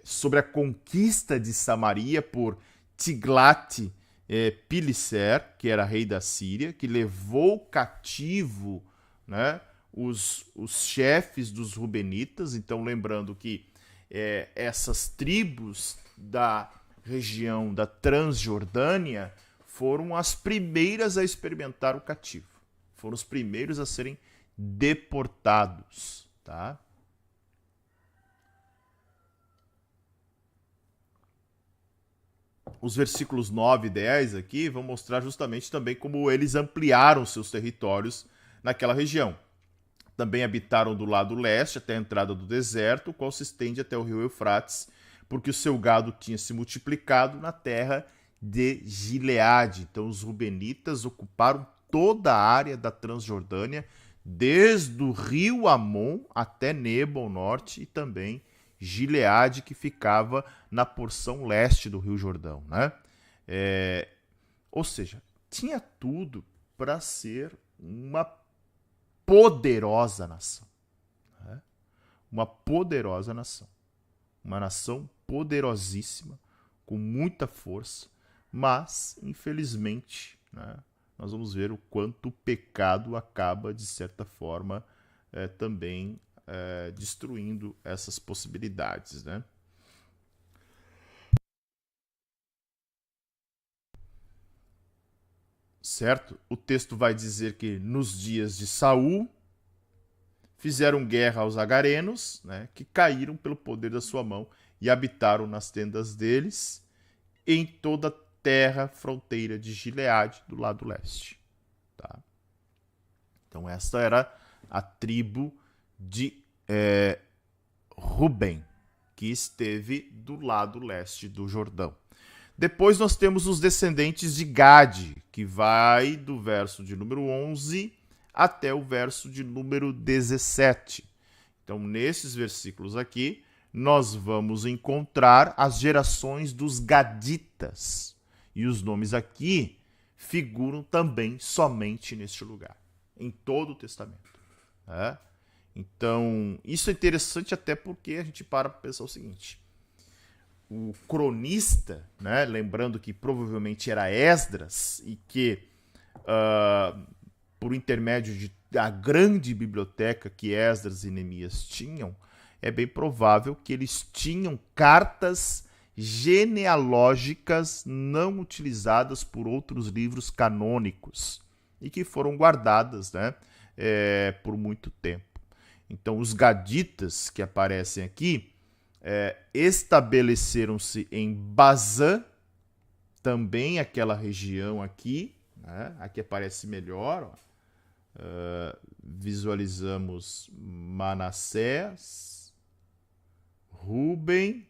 sobre a conquista de Samaria por Tiglat-Pileser, que era rei da Síria, que levou cativo, né, os chefes dos rubenitas. Então, lembrando que essas tribos da região da Transjordânia foram as primeiras a experimentar o cativo. Foram os primeiros a serem deportados, tá? Os versículos 9 e 10 aqui vão mostrar justamente também como eles ampliaram seus territórios naquela região. Também habitaram do lado leste até a entrada do deserto, o qual se estende até o rio Eufrates, porque o seu gado tinha se multiplicado na terra de Gileade. Então os rubenitas ocuparam toda a área da Transjordânia, desde o rio Amon até Nebo ao norte, e também Gileade, que ficava na porção leste do rio Jordão. Né? Ou seja, tinha tudo para ser uma poderosa nação. Né? Uma poderosa nação. Uma nação poderosíssima, com muita força, mas, infelizmente, né, nós vamos ver o quanto o pecado acaba, de certa forma, também destruindo essas possibilidades. Né? Certo? O texto vai dizer que nos dias de Saul fizeram guerra aos agarenos, né, que caíram pelo poder da sua mão e habitaram nas tendas deles em toda a terra fronteira de Gileade, do lado leste. Tá? Então esta era a tribo de Ruben, que esteve do lado leste do Jordão. Depois nós temos os descendentes de Gade, que vai do verso de número 11 até o verso de número 17. Então, nesses versículos aqui, nós vamos encontrar as gerações dos Gaditas. E os nomes aqui figuram também somente neste lugar, em todo o Testamento. Né? Então, isso é interessante até porque a gente para pensar o seguinte. O cronista, né, lembrando que provavelmente era Esdras e que, por intermédio da grande biblioteca que Esdras e Neemias tinham, é bem provável que eles tinham cartas genealógicas não utilizadas por outros livros canônicos e que foram guardadas, né, por muito tempo. Então, os gaditas que aparecem aqui estabeleceram-se em Bazã, também aquela região aqui, né? Aqui aparece melhor, ó. Visualizamos Manassés, Ruben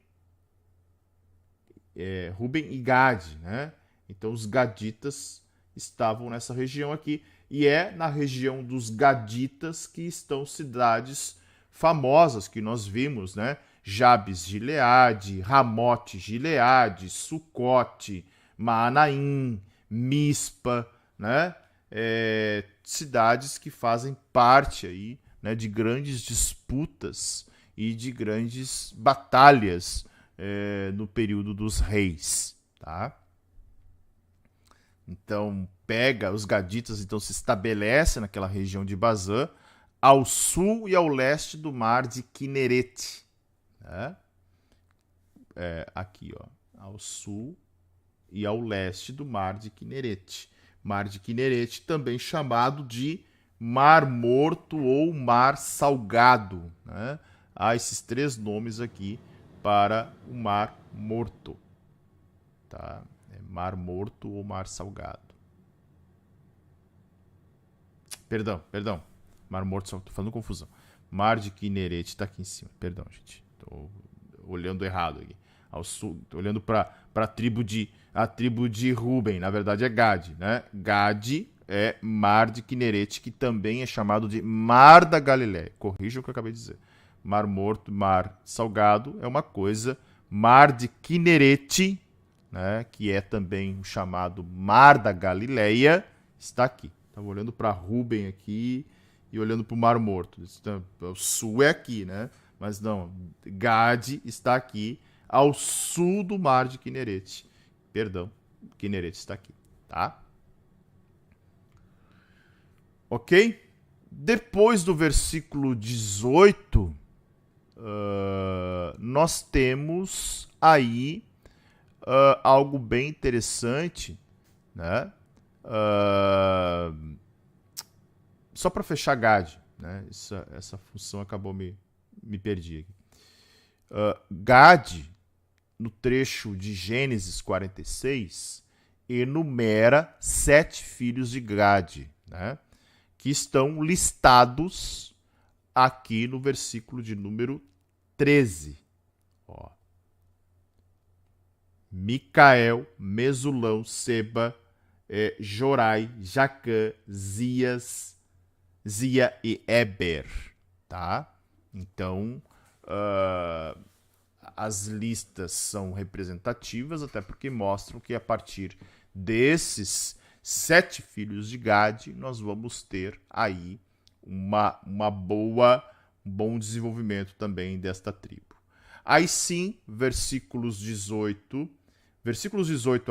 e Gade, né? Então os gaditas estavam nessa região aqui, e é na região dos gaditas que estão cidades famosas que nós vimos, né? Jabes Gileade, Ramote Gileade, Sucote, Maanaim, Mispa, né? Cidades que fazem parte aí, né, de grandes disputas e de grandes batalhas no período dos reis, tá? Então, os gaditas então se estabelecem naquela região de Bazã, ao sul e ao leste do mar de Quinerete, né? Aqui, ó, ao sul e ao leste do mar de Quinerete. Mar de Quinerete, também chamado de Mar Morto ou Mar Salgado, né? Há esses 3 nomes aqui para o Mar Morto, tá? Mar Morto ou Mar Salgado. Perdão. Mar Morto, só tô fazendo confusão. Mar de Quinerete está aqui em cima. Perdão, gente. Tô olhando errado aqui. Ao sul, tô olhando para a tribo de Ruben, na verdade é Gade, né? Gade é Mar de Quinerete, que também é chamado de Mar da Galileia. Corrija o que eu acabei de dizer. Mar Morto, Mar Salgado é uma coisa. Mar de Quinerete, né, que é também chamado Mar da Galileia, está aqui. Estava olhando para Ruben aqui e olhando para o Mar Morto. O sul é aqui, né? Mas não, Gade está aqui ao sul do Mar de Quinerete. Perdão, Quinerete está aqui, tá? Ok? Depois do versículo 18, nós temos aí algo bem interessante, né? Só para fechar Gade, né? Essa função acabou me perdi aqui. Gade, no trecho de Gênesis 46, enumera 7 filhos de Gade, né? Que estão listados aqui no versículo de número 13. Ó. Micael, Mesulão, Seba, Jorai, Jacã, Zias, Zia e Eber, tá? Então, as listas são representativas, até porque mostram que a partir desses 7 filhos de Gade, nós vamos ter aí um bom desenvolvimento também desta tribo. Aí sim, versículos 18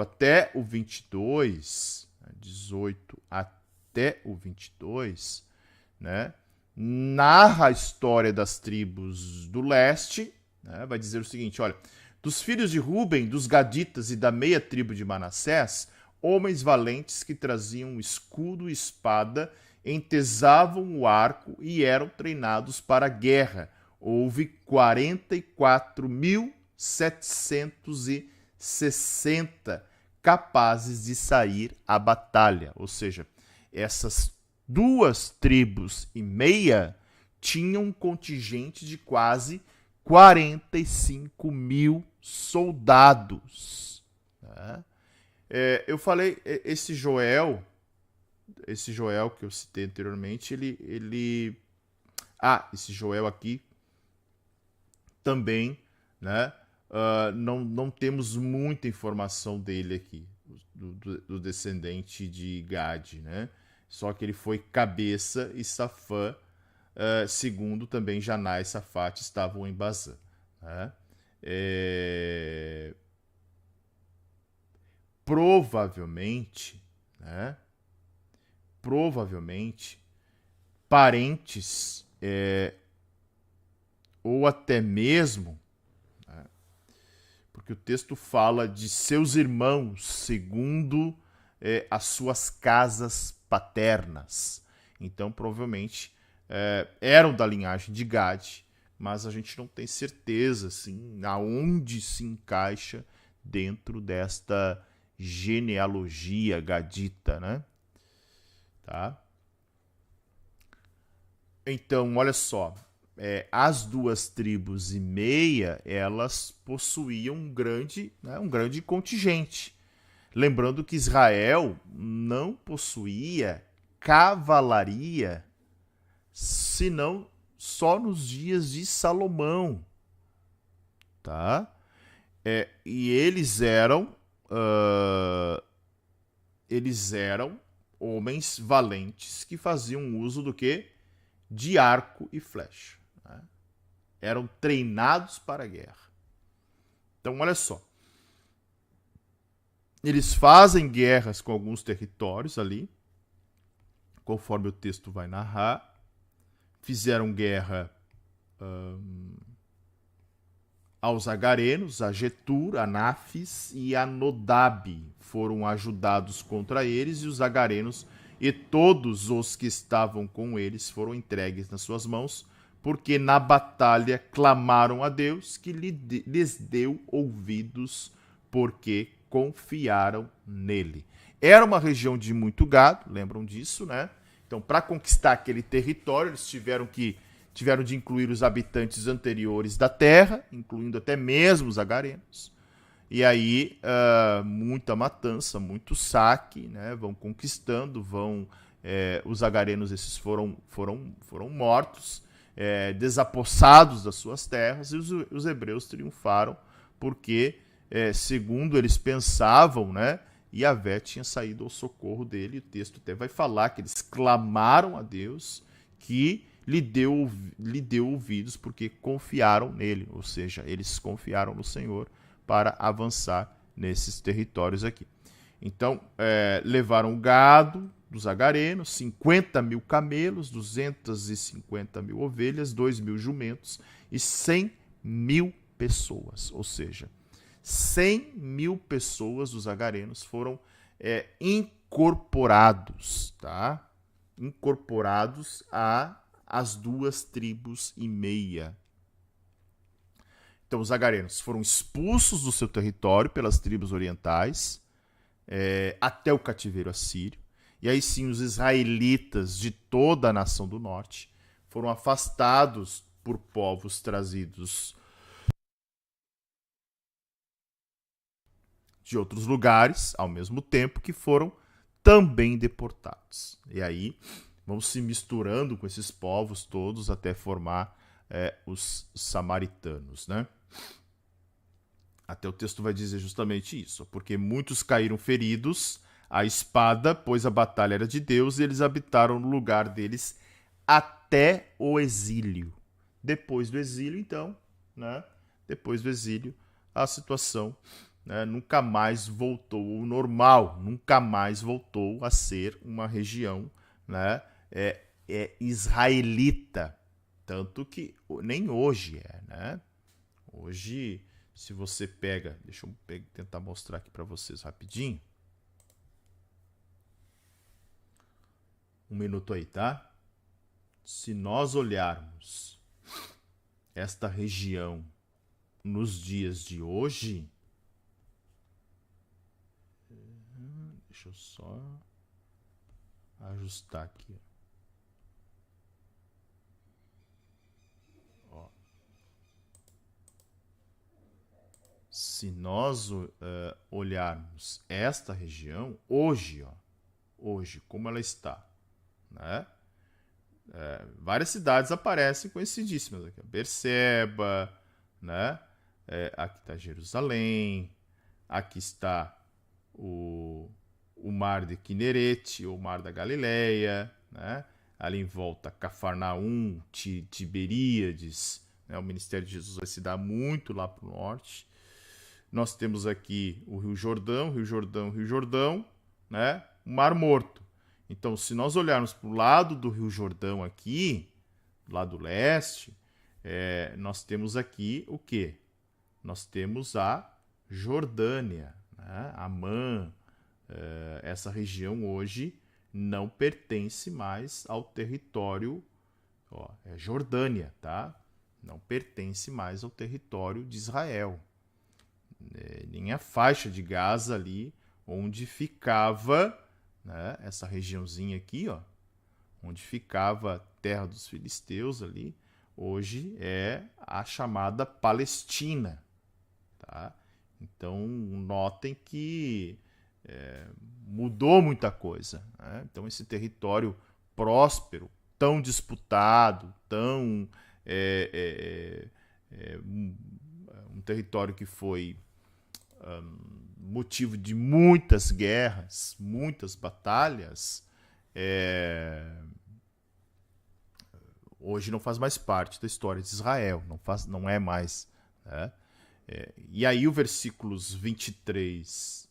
até o 22, 18 até o 22, né, narra a história das tribos do leste, né, vai dizer o seguinte, olha, dos filhos de Ruben, dos gaditas e da meia tribo de Manassés, homens valentes que traziam escudo e espada, entesavam o arco e eram treinados para a guerra. Houve 44.760 capazes de sair à batalha. Ou seja, essas 2 tribos e meia tinham um contingente de quase 45 mil soldados. Né? Eu falei, esse Joel que eu citei anteriormente, esse Joel aqui também, né? Não temos muita informação dele aqui, do descendente de Gade, né? Só que ele foi cabeça e Safã, segundo também Janá e Safate estavam em Bazã, né? Provavelmente, né? Parentes ou até mesmo, né? Porque o texto fala de seus irmãos segundo as suas casas paternas. Então, provavelmente, eram da linhagem de Gade, mas a gente não tem certeza assim, aonde se encaixa dentro desta genealogia gadita, né? Tá? Então, olha só, as 2 tribos e meia, elas possuíam um grande contingente. Lembrando que Israel não possuía cavalaria, senão só nos dias de Salomão, tá? E eles eram homens valentes que faziam uso do quê? De arco e flecha. Né? Eram treinados para a guerra. Então, olha só. Eles fazem guerras com alguns territórios ali, conforme o texto vai narrar. Fizeram guerra aos agarenos, a Getur, a Náfis e a Nodab. Foram ajudados contra eles, e os agarenos e todos os que estavam com eles foram entregues nas suas mãos, porque na batalha clamaram a Deus, que lhes deu ouvidos, porque confiaram nele. Era uma região de muito gado, lembram disso, né? Então, para conquistar aquele território, eles tiveram de incluir os habitantes anteriores da terra, incluindo até mesmo os agarenos. E aí, muita matança, muito saque, né? Vão conquistando, os agarenos esses foram mortos, desapossados das suas terras, e os hebreus triunfaram, porque, segundo eles pensavam, né? Yahvé tinha saído ao socorro dele. O texto até vai falar que eles clamaram a Deus, que lhe deu ouvidos, porque confiaram nele, ou seja, eles confiaram no Senhor para avançar nesses territórios aqui. Então, levaram o gado dos agarenos, 50 mil camelos, 250 mil ovelhas, 2 mil jumentos e 100 mil pessoas, ou seja, 100 mil pessoas dos agarenos foram incorporados, tá? Incorporados às 2,5 tribos. Então, os agarenos foram expulsos do seu território pelas tribos orientais até o cativeiro assírio. E aí sim, os israelitas de toda a nação do norte foram afastados por povos trazidos de outros lugares, ao mesmo tempo que foram também deportados. E aí vão se misturando com esses povos todos até formar os samaritanos, né? Até o texto vai dizer justamente isso, porque muitos caíram feridos à espada, pois a batalha era de Deus, e eles habitaram no lugar deles até o exílio. Depois do exílio, então, né? Depois do exílio, a situação nunca mais voltou ao normal, nunca mais voltou a ser uma região, né, israelita. Tanto que nem hoje né? Hoje, se você pega... Deixa eu tentar mostrar aqui para vocês rapidinho. Um minuto aí, tá? Se nós olharmos esta região nos dias de hoje... Deixa eu só ajustar aqui. Ó. Se nós olharmos esta região hoje, hoje como ela está, né? Várias cidades aparecem conhecidíssimas aqui. Berseba, né? Aqui está Jerusalém, aqui está o mar de Quinerete, ou o mar da Galileia, né? Ali em volta Cafarnaum, Tiberíades, né? O ministério de Jesus vai se dar muito lá para o norte. Nós temos aqui o Rio Jordão, né? O Mar Morto. Então, se nós olharmos para o lado do Rio Jordão aqui, do lado leste, nós temos aqui o quê? Nós temos a Jordânia, né? Amã. Essa região hoje não pertence mais ao território, é Jordânia, tá? Não pertence mais ao território de Israel. Nem a faixa de Gaza ali, onde ficava, né, essa regiãozinha aqui, onde ficava a terra dos filisteus ali, hoje é a chamada Palestina, tá? Então, notem que mudou muita coisa, né? Então, esse território próspero, tão disputado, tão um território que foi motivo de muitas guerras, muitas batalhas, hoje não faz mais parte da história de Israel, não é mais. Né? E aí o versículos 23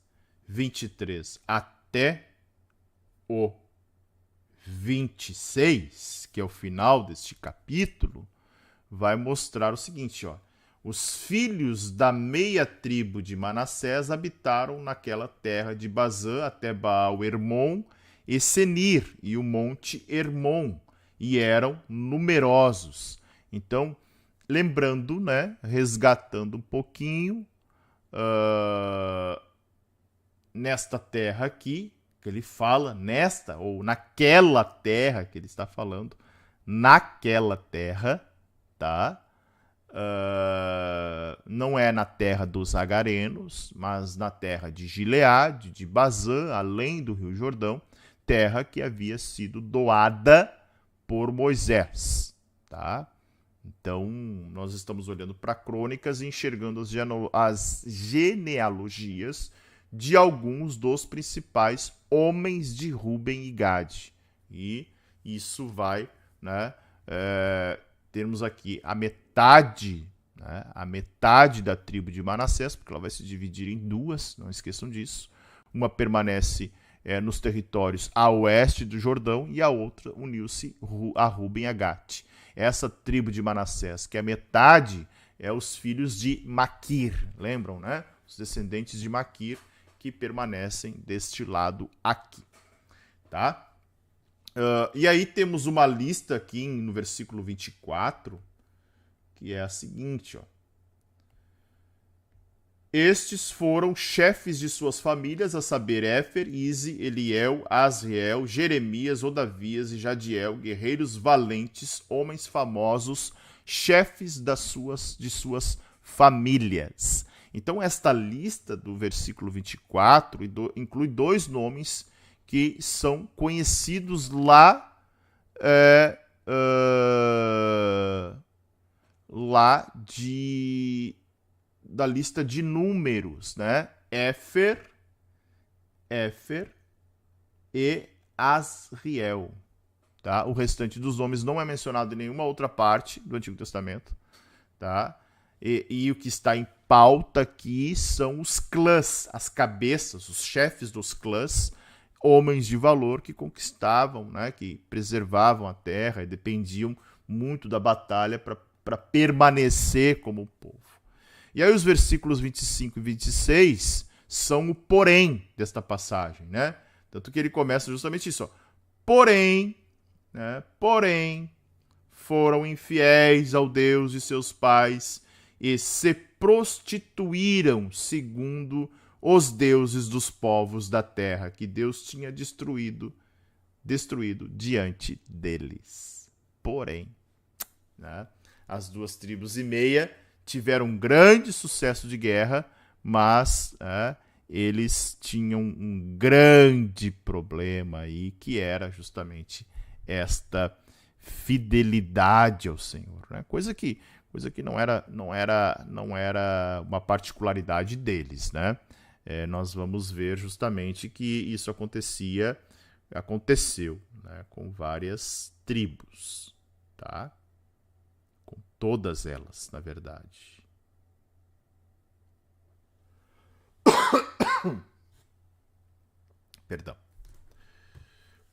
até o 26, que é o final deste capítulo, vai mostrar o seguinte, ó. Os filhos da meia tribo de Manassés habitaram naquela terra de Bazã até Baal-Hermon e Senir e o monte Hermon, e eram numerosos. Então, lembrando, né, resgatando um pouquinho, nesta terra aqui, que ele fala, nesta ou naquela terra que ele está falando, naquela terra, tá? Não é na terra dos agarenos, mas na terra de Gileade, de Bazã, além do Rio Jordão, terra que havia sido doada por Moisés, tá? Então, nós estamos olhando para crônicas e enxergando as genealogias de alguns dos principais homens de Ruben e Gade. E isso vai, né, termos aqui a metade, né, a metade da tribo de Manassés, porque ela vai se dividir em duas, não esqueçam disso. Uma permanece nos territórios a oeste do Jordão e a outra uniu-se a Ruben e a Gade. Essa tribo de Manassés, que é a metade, é os filhos de Maquir, lembram, né? Os descendentes de Maquir que permanecem deste lado aqui, tá? E aí temos uma lista aqui no versículo 24, que é a seguinte, ó. Estes foram chefes de suas famílias, a saber, Éfer, Ize, Eliel, Asriel, Jeremias, Odavias e Jadiel, guerreiros valentes, homens famosos, chefes de suas famílias. Então, esta lista do versículo 24 inclui dois nomes que são conhecidos lá, da lista de números, né? Éfer e Asriel. Tá? O restante dos nomes não é mencionado em nenhuma outra parte do Antigo Testamento. Tá? E o que está em pauta aqui são os clãs, as cabeças, os chefes dos clãs, homens de valor que conquistavam, né, que preservavam a terra e dependiam muito da batalha para permanecer como povo. E aí os versículos 25 e 26 são o porém desta passagem, né? Tanto que ele começa justamente isso, ó. Porém, foram infiéis ao Deus de seus pais e se prostituíram segundo os deuses dos povos da terra que Deus tinha destruído diante deles. Porém, né, as duas tribos e meia tiveram um grande sucesso de guerra, mas eles tinham um grande problema aí, que era justamente esta fidelidade ao Senhor, né? Coisa que não era uma particularidade deles, né? Nós vamos ver justamente que isso aconteceu, né, com várias tribos, tá? Com todas elas, na verdade. Perdão.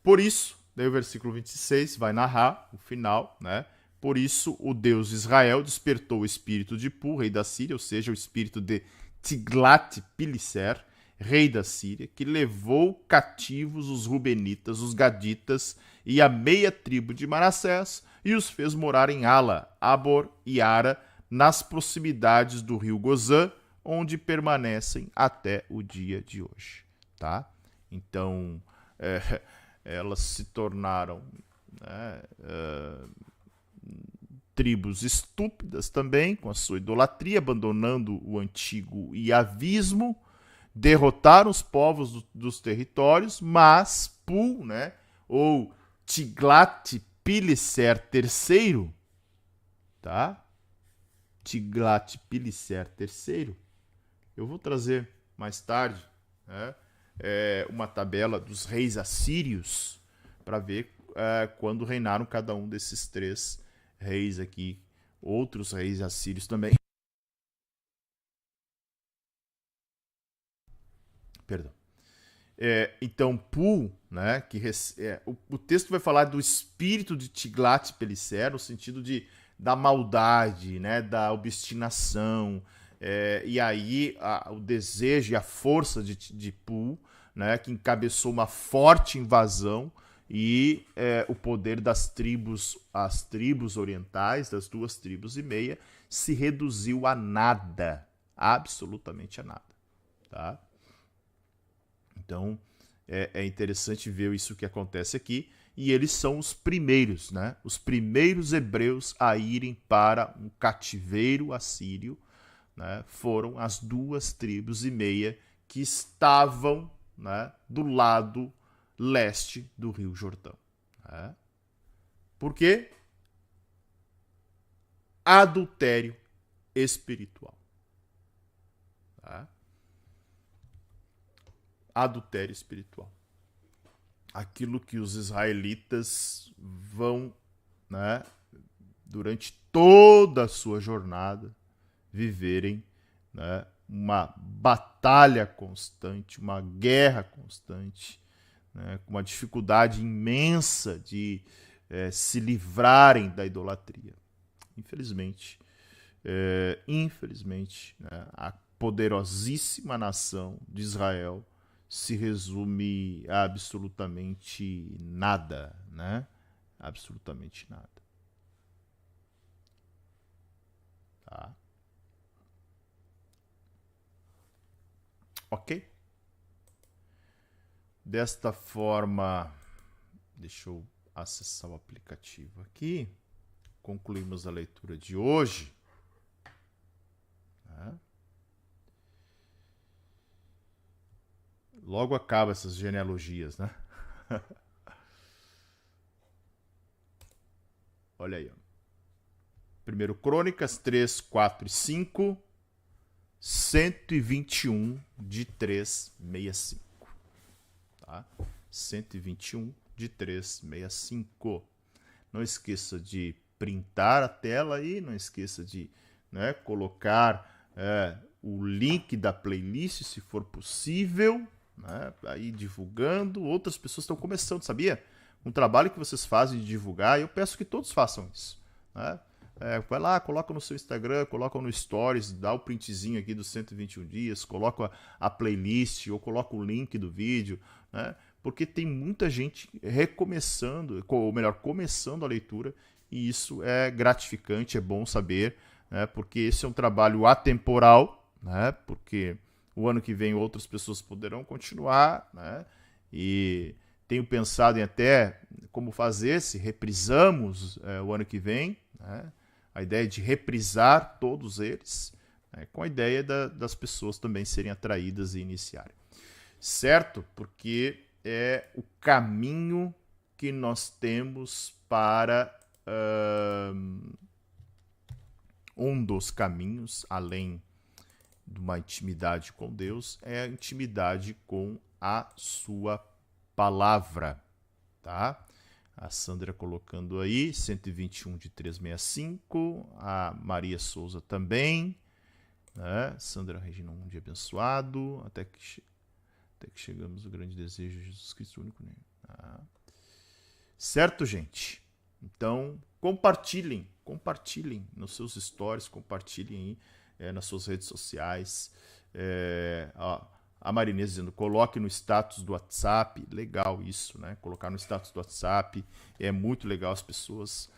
Por isso, daí o versículo 26 vai narrar o final, né? Por isso, o Deus de Israel despertou o espírito de Pu, rei da Síria, ou seja, o espírito de Tiglat-Pileser, rei da Síria, que levou cativos os Rubenitas, os Gaditas e a meia tribo de Manassés e os fez morar em Ala, Abor e Ara, nas proximidades do rio Gozã, onde permanecem até o dia de hoje. Tá? Então, elas se tornaram, né, tribos estúpidas também, com a sua idolatria, abandonando o antigo iavismo, derrotaram os povos dos territórios, mas Pu, né, ou Tiglat-Pileser, Tiglat-Pileser III, tá? Tiglat-Pileser III. Eu vou trazer mais tarde, né, uma tabela dos reis assírios para ver quando reinaram cada um desses 3 reis aqui. Outros reis assírios também. Perdão. Então, Pu, né, o texto vai falar do espírito de Tiglat-Pileser no sentido da maldade, né, da obstinação, e aí o desejo e a força de Pu, né, que encabeçou uma forte invasão e o poder das tribos, as tribos orientais, das 2,5 tribos, se reduziu a nada, absolutamente a nada, tá? Então, é interessante ver isso que acontece aqui. E eles são os primeiros, né? Os primeiros hebreus a irem para um cativeiro assírio, né? Foram as 2,5 tribos que estavam, né, do lado leste do Rio Jordão. Né? Por quê? Adultério espiritual. Tá? Adultério espiritual. Aquilo que os israelitas vão, né, durante toda a sua jornada, viverem, né, uma batalha constante, uma guerra constante, né, com uma dificuldade imensa de se livrarem da idolatria. Infelizmente, né, a poderosíssima nação de Israel se resume a absolutamente nada, né? Absolutamente nada. Tá? Ok? Desta forma, deixa eu acessar o aplicativo aqui. Concluímos a leitura de hoje. Tá? Logo acaba essas genealogias, né? Olha aí. Ó. 1 Crônicas 3, 4 e 5. 121 de 365. Tá? 121 de 365. Não esqueça de printar a tela aí. Não esqueça de, né, colocar o link da playlist, se for possível. Né, aí divulgando, outras pessoas estão começando, sabia? Um trabalho que vocês fazem de divulgar, eu peço que todos façam isso. Né? Vai lá, coloca no seu Instagram, coloca no Stories, dá o printzinho aqui dos 121 dias, coloca a playlist ou coloca o link do vídeo, né? Porque tem muita gente recomeçando, ou melhor, começando a leitura, e isso é gratificante, é bom saber, né? Porque esse é um trabalho atemporal, né? Porque o ano que vem outras pessoas poderão continuar, né? E tenho pensado em até como fazer, se reprisamos o ano que vem, né? A ideia de reprisar todos eles, né? Com a ideia das pessoas também serem atraídas e iniciarem. Certo? Porque é o caminho que nós temos para um dos caminhos, além de uma intimidade com Deus, é a intimidade com a sua palavra, tá? A Sandra colocando aí, 121 de 365, a Maria Souza também, né? Sandra Regina, um dia abençoado, até que chegamos ao grande desejo de Jesus Cristo único. Né? Tá? Certo, gente? Então, compartilhem nos seus stories, compartilhem aí nas suas redes sociais. A Marinês dizendo, coloque no status do WhatsApp. Legal isso, né? Colocar no status do WhatsApp é muito legal. As pessoas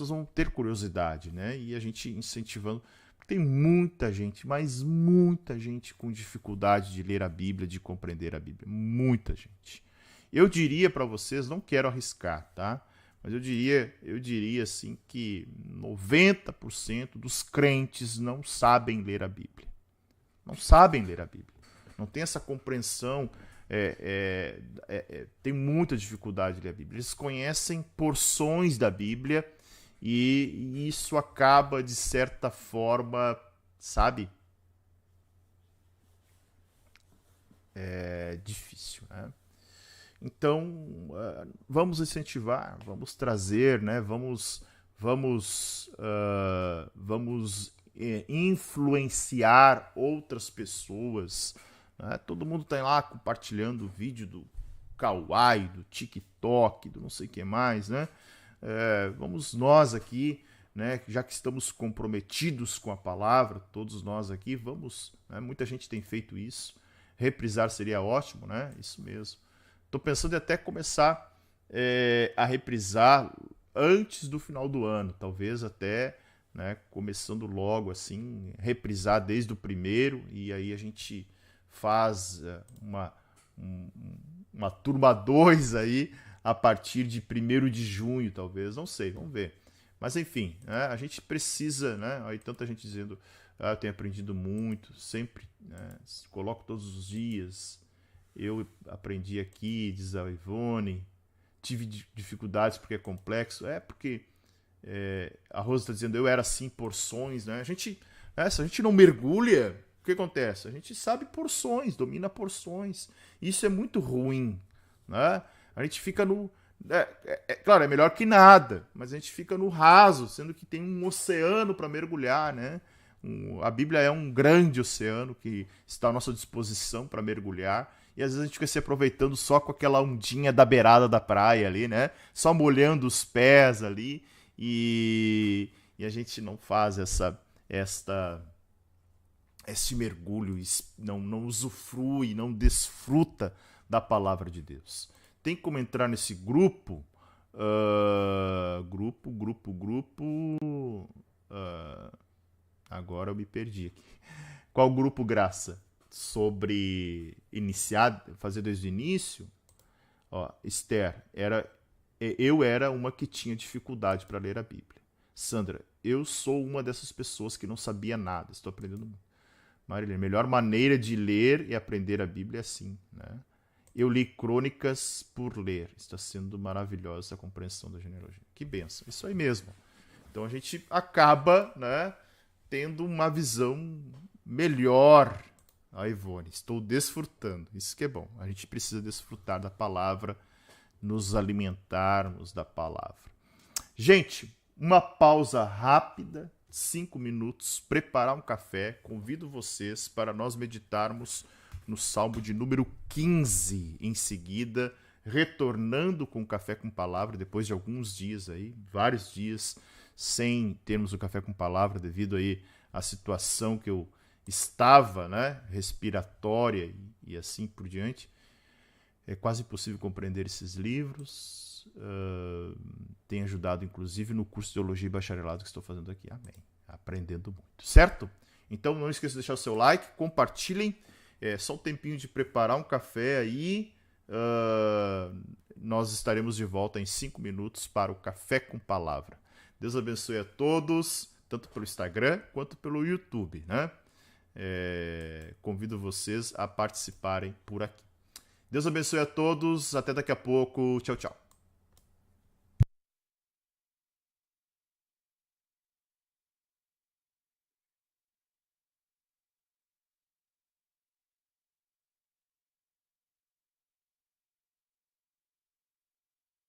vão ter curiosidade, né? E a gente incentivando. Tem muita gente, mas muita gente com dificuldade de ler a Bíblia, de compreender a Bíblia. Muita gente. Eu diria para vocês, não quero arriscar, tá? Mas eu diria assim que 90% dos crentes não sabem ler a Bíblia. Não sabem ler a Bíblia. Não tem essa compreensão têm muita dificuldade de ler a Bíblia. Eles conhecem porções da Bíblia e isso acaba, de certa forma, sabe? É difícil, né? Então, vamos incentivar, vamos trazer, né? Vamos influenciar outras pessoas. Né? Todo mundo está lá compartilhando o vídeo do Kawaii, do TikTok, do não sei o que mais, né? Vamos nós aqui, né? Já que estamos comprometidos com a palavra, todos nós aqui, vamos. Né? Muita gente tem feito isso. Reprisar seria ótimo, né? Isso mesmo. Estou pensando em até começar a reprisar antes do final do ano, talvez até, né, começando logo assim, reprisar desde o primeiro, e aí a gente faz uma turma 2 aí a partir de 1º de junho, talvez, não sei, vamos ver. Mas enfim, né, a gente precisa, né, aí tanta gente dizendo, eu tenho aprendido muito, sempre, né, coloco todos os dias. Eu aprendi aqui, diz a Ivone, tive dificuldades porque é complexo. Porque a Rosa está dizendo, eu era assim, porções, né? Se a gente não mergulha, o que acontece? A gente sabe porções, domina porções. Isso é muito ruim, né? A gente fica no... claro, é melhor que nada, mas a gente fica no raso, sendo que tem um oceano para mergulhar, né? A Bíblia é um grande oceano que está à nossa disposição para mergulhar. E às vezes a gente fica se aproveitando só com aquela ondinha da beirada da praia ali, né? Só molhando os pés ali. E a gente não faz esse mergulho, não usufrui, não desfruta da palavra de Deus. Tem como entrar nesse grupo? Agora eu me perdi aqui. Qual grupo, Graça? Sobre iniciar, fazer desde o início? Ó, Esther, eu era uma que tinha dificuldade para ler a Bíblia. Sandra, eu sou uma dessas pessoas que não sabia nada, estou aprendendo muito. Marília, a melhor maneira de ler e aprender a Bíblia é assim, né? Eu li Crônicas por ler. Está sendo maravilhosa a compreensão da genealogia. Que bênção, isso aí mesmo. Então a gente acaba, né, tendo uma visão melhor. Ivone, estou desfrutando. Isso que é bom. A gente precisa desfrutar da palavra, nos alimentarmos da palavra. Gente, uma pausa rápida, 5 minutos, preparar um café. Convido vocês para nós meditarmos no Salmo de número 15. Em seguida, retornando com o Café com Palavra, depois de alguns dias aí, vários dias, sem termos o Café com Palavra, devido aí à situação que eu estava, né, respiratória e assim por diante. É quase impossível compreender esses livros. Tem ajudado, inclusive, no curso de Teologia e Bacharelado que estou fazendo aqui. Amém. Aprendendo muito. Certo? Então, não esqueça de deixar o seu like, compartilhem. Só um tempinho de preparar um café aí. Nós estaremos de volta em 5 minutos para o Café com Palavra. Deus abençoe a todos, tanto pelo Instagram quanto pelo YouTube, né? Convido vocês a participarem por aqui. Deus abençoe a todos. Até daqui a pouco. Tchau, tchau.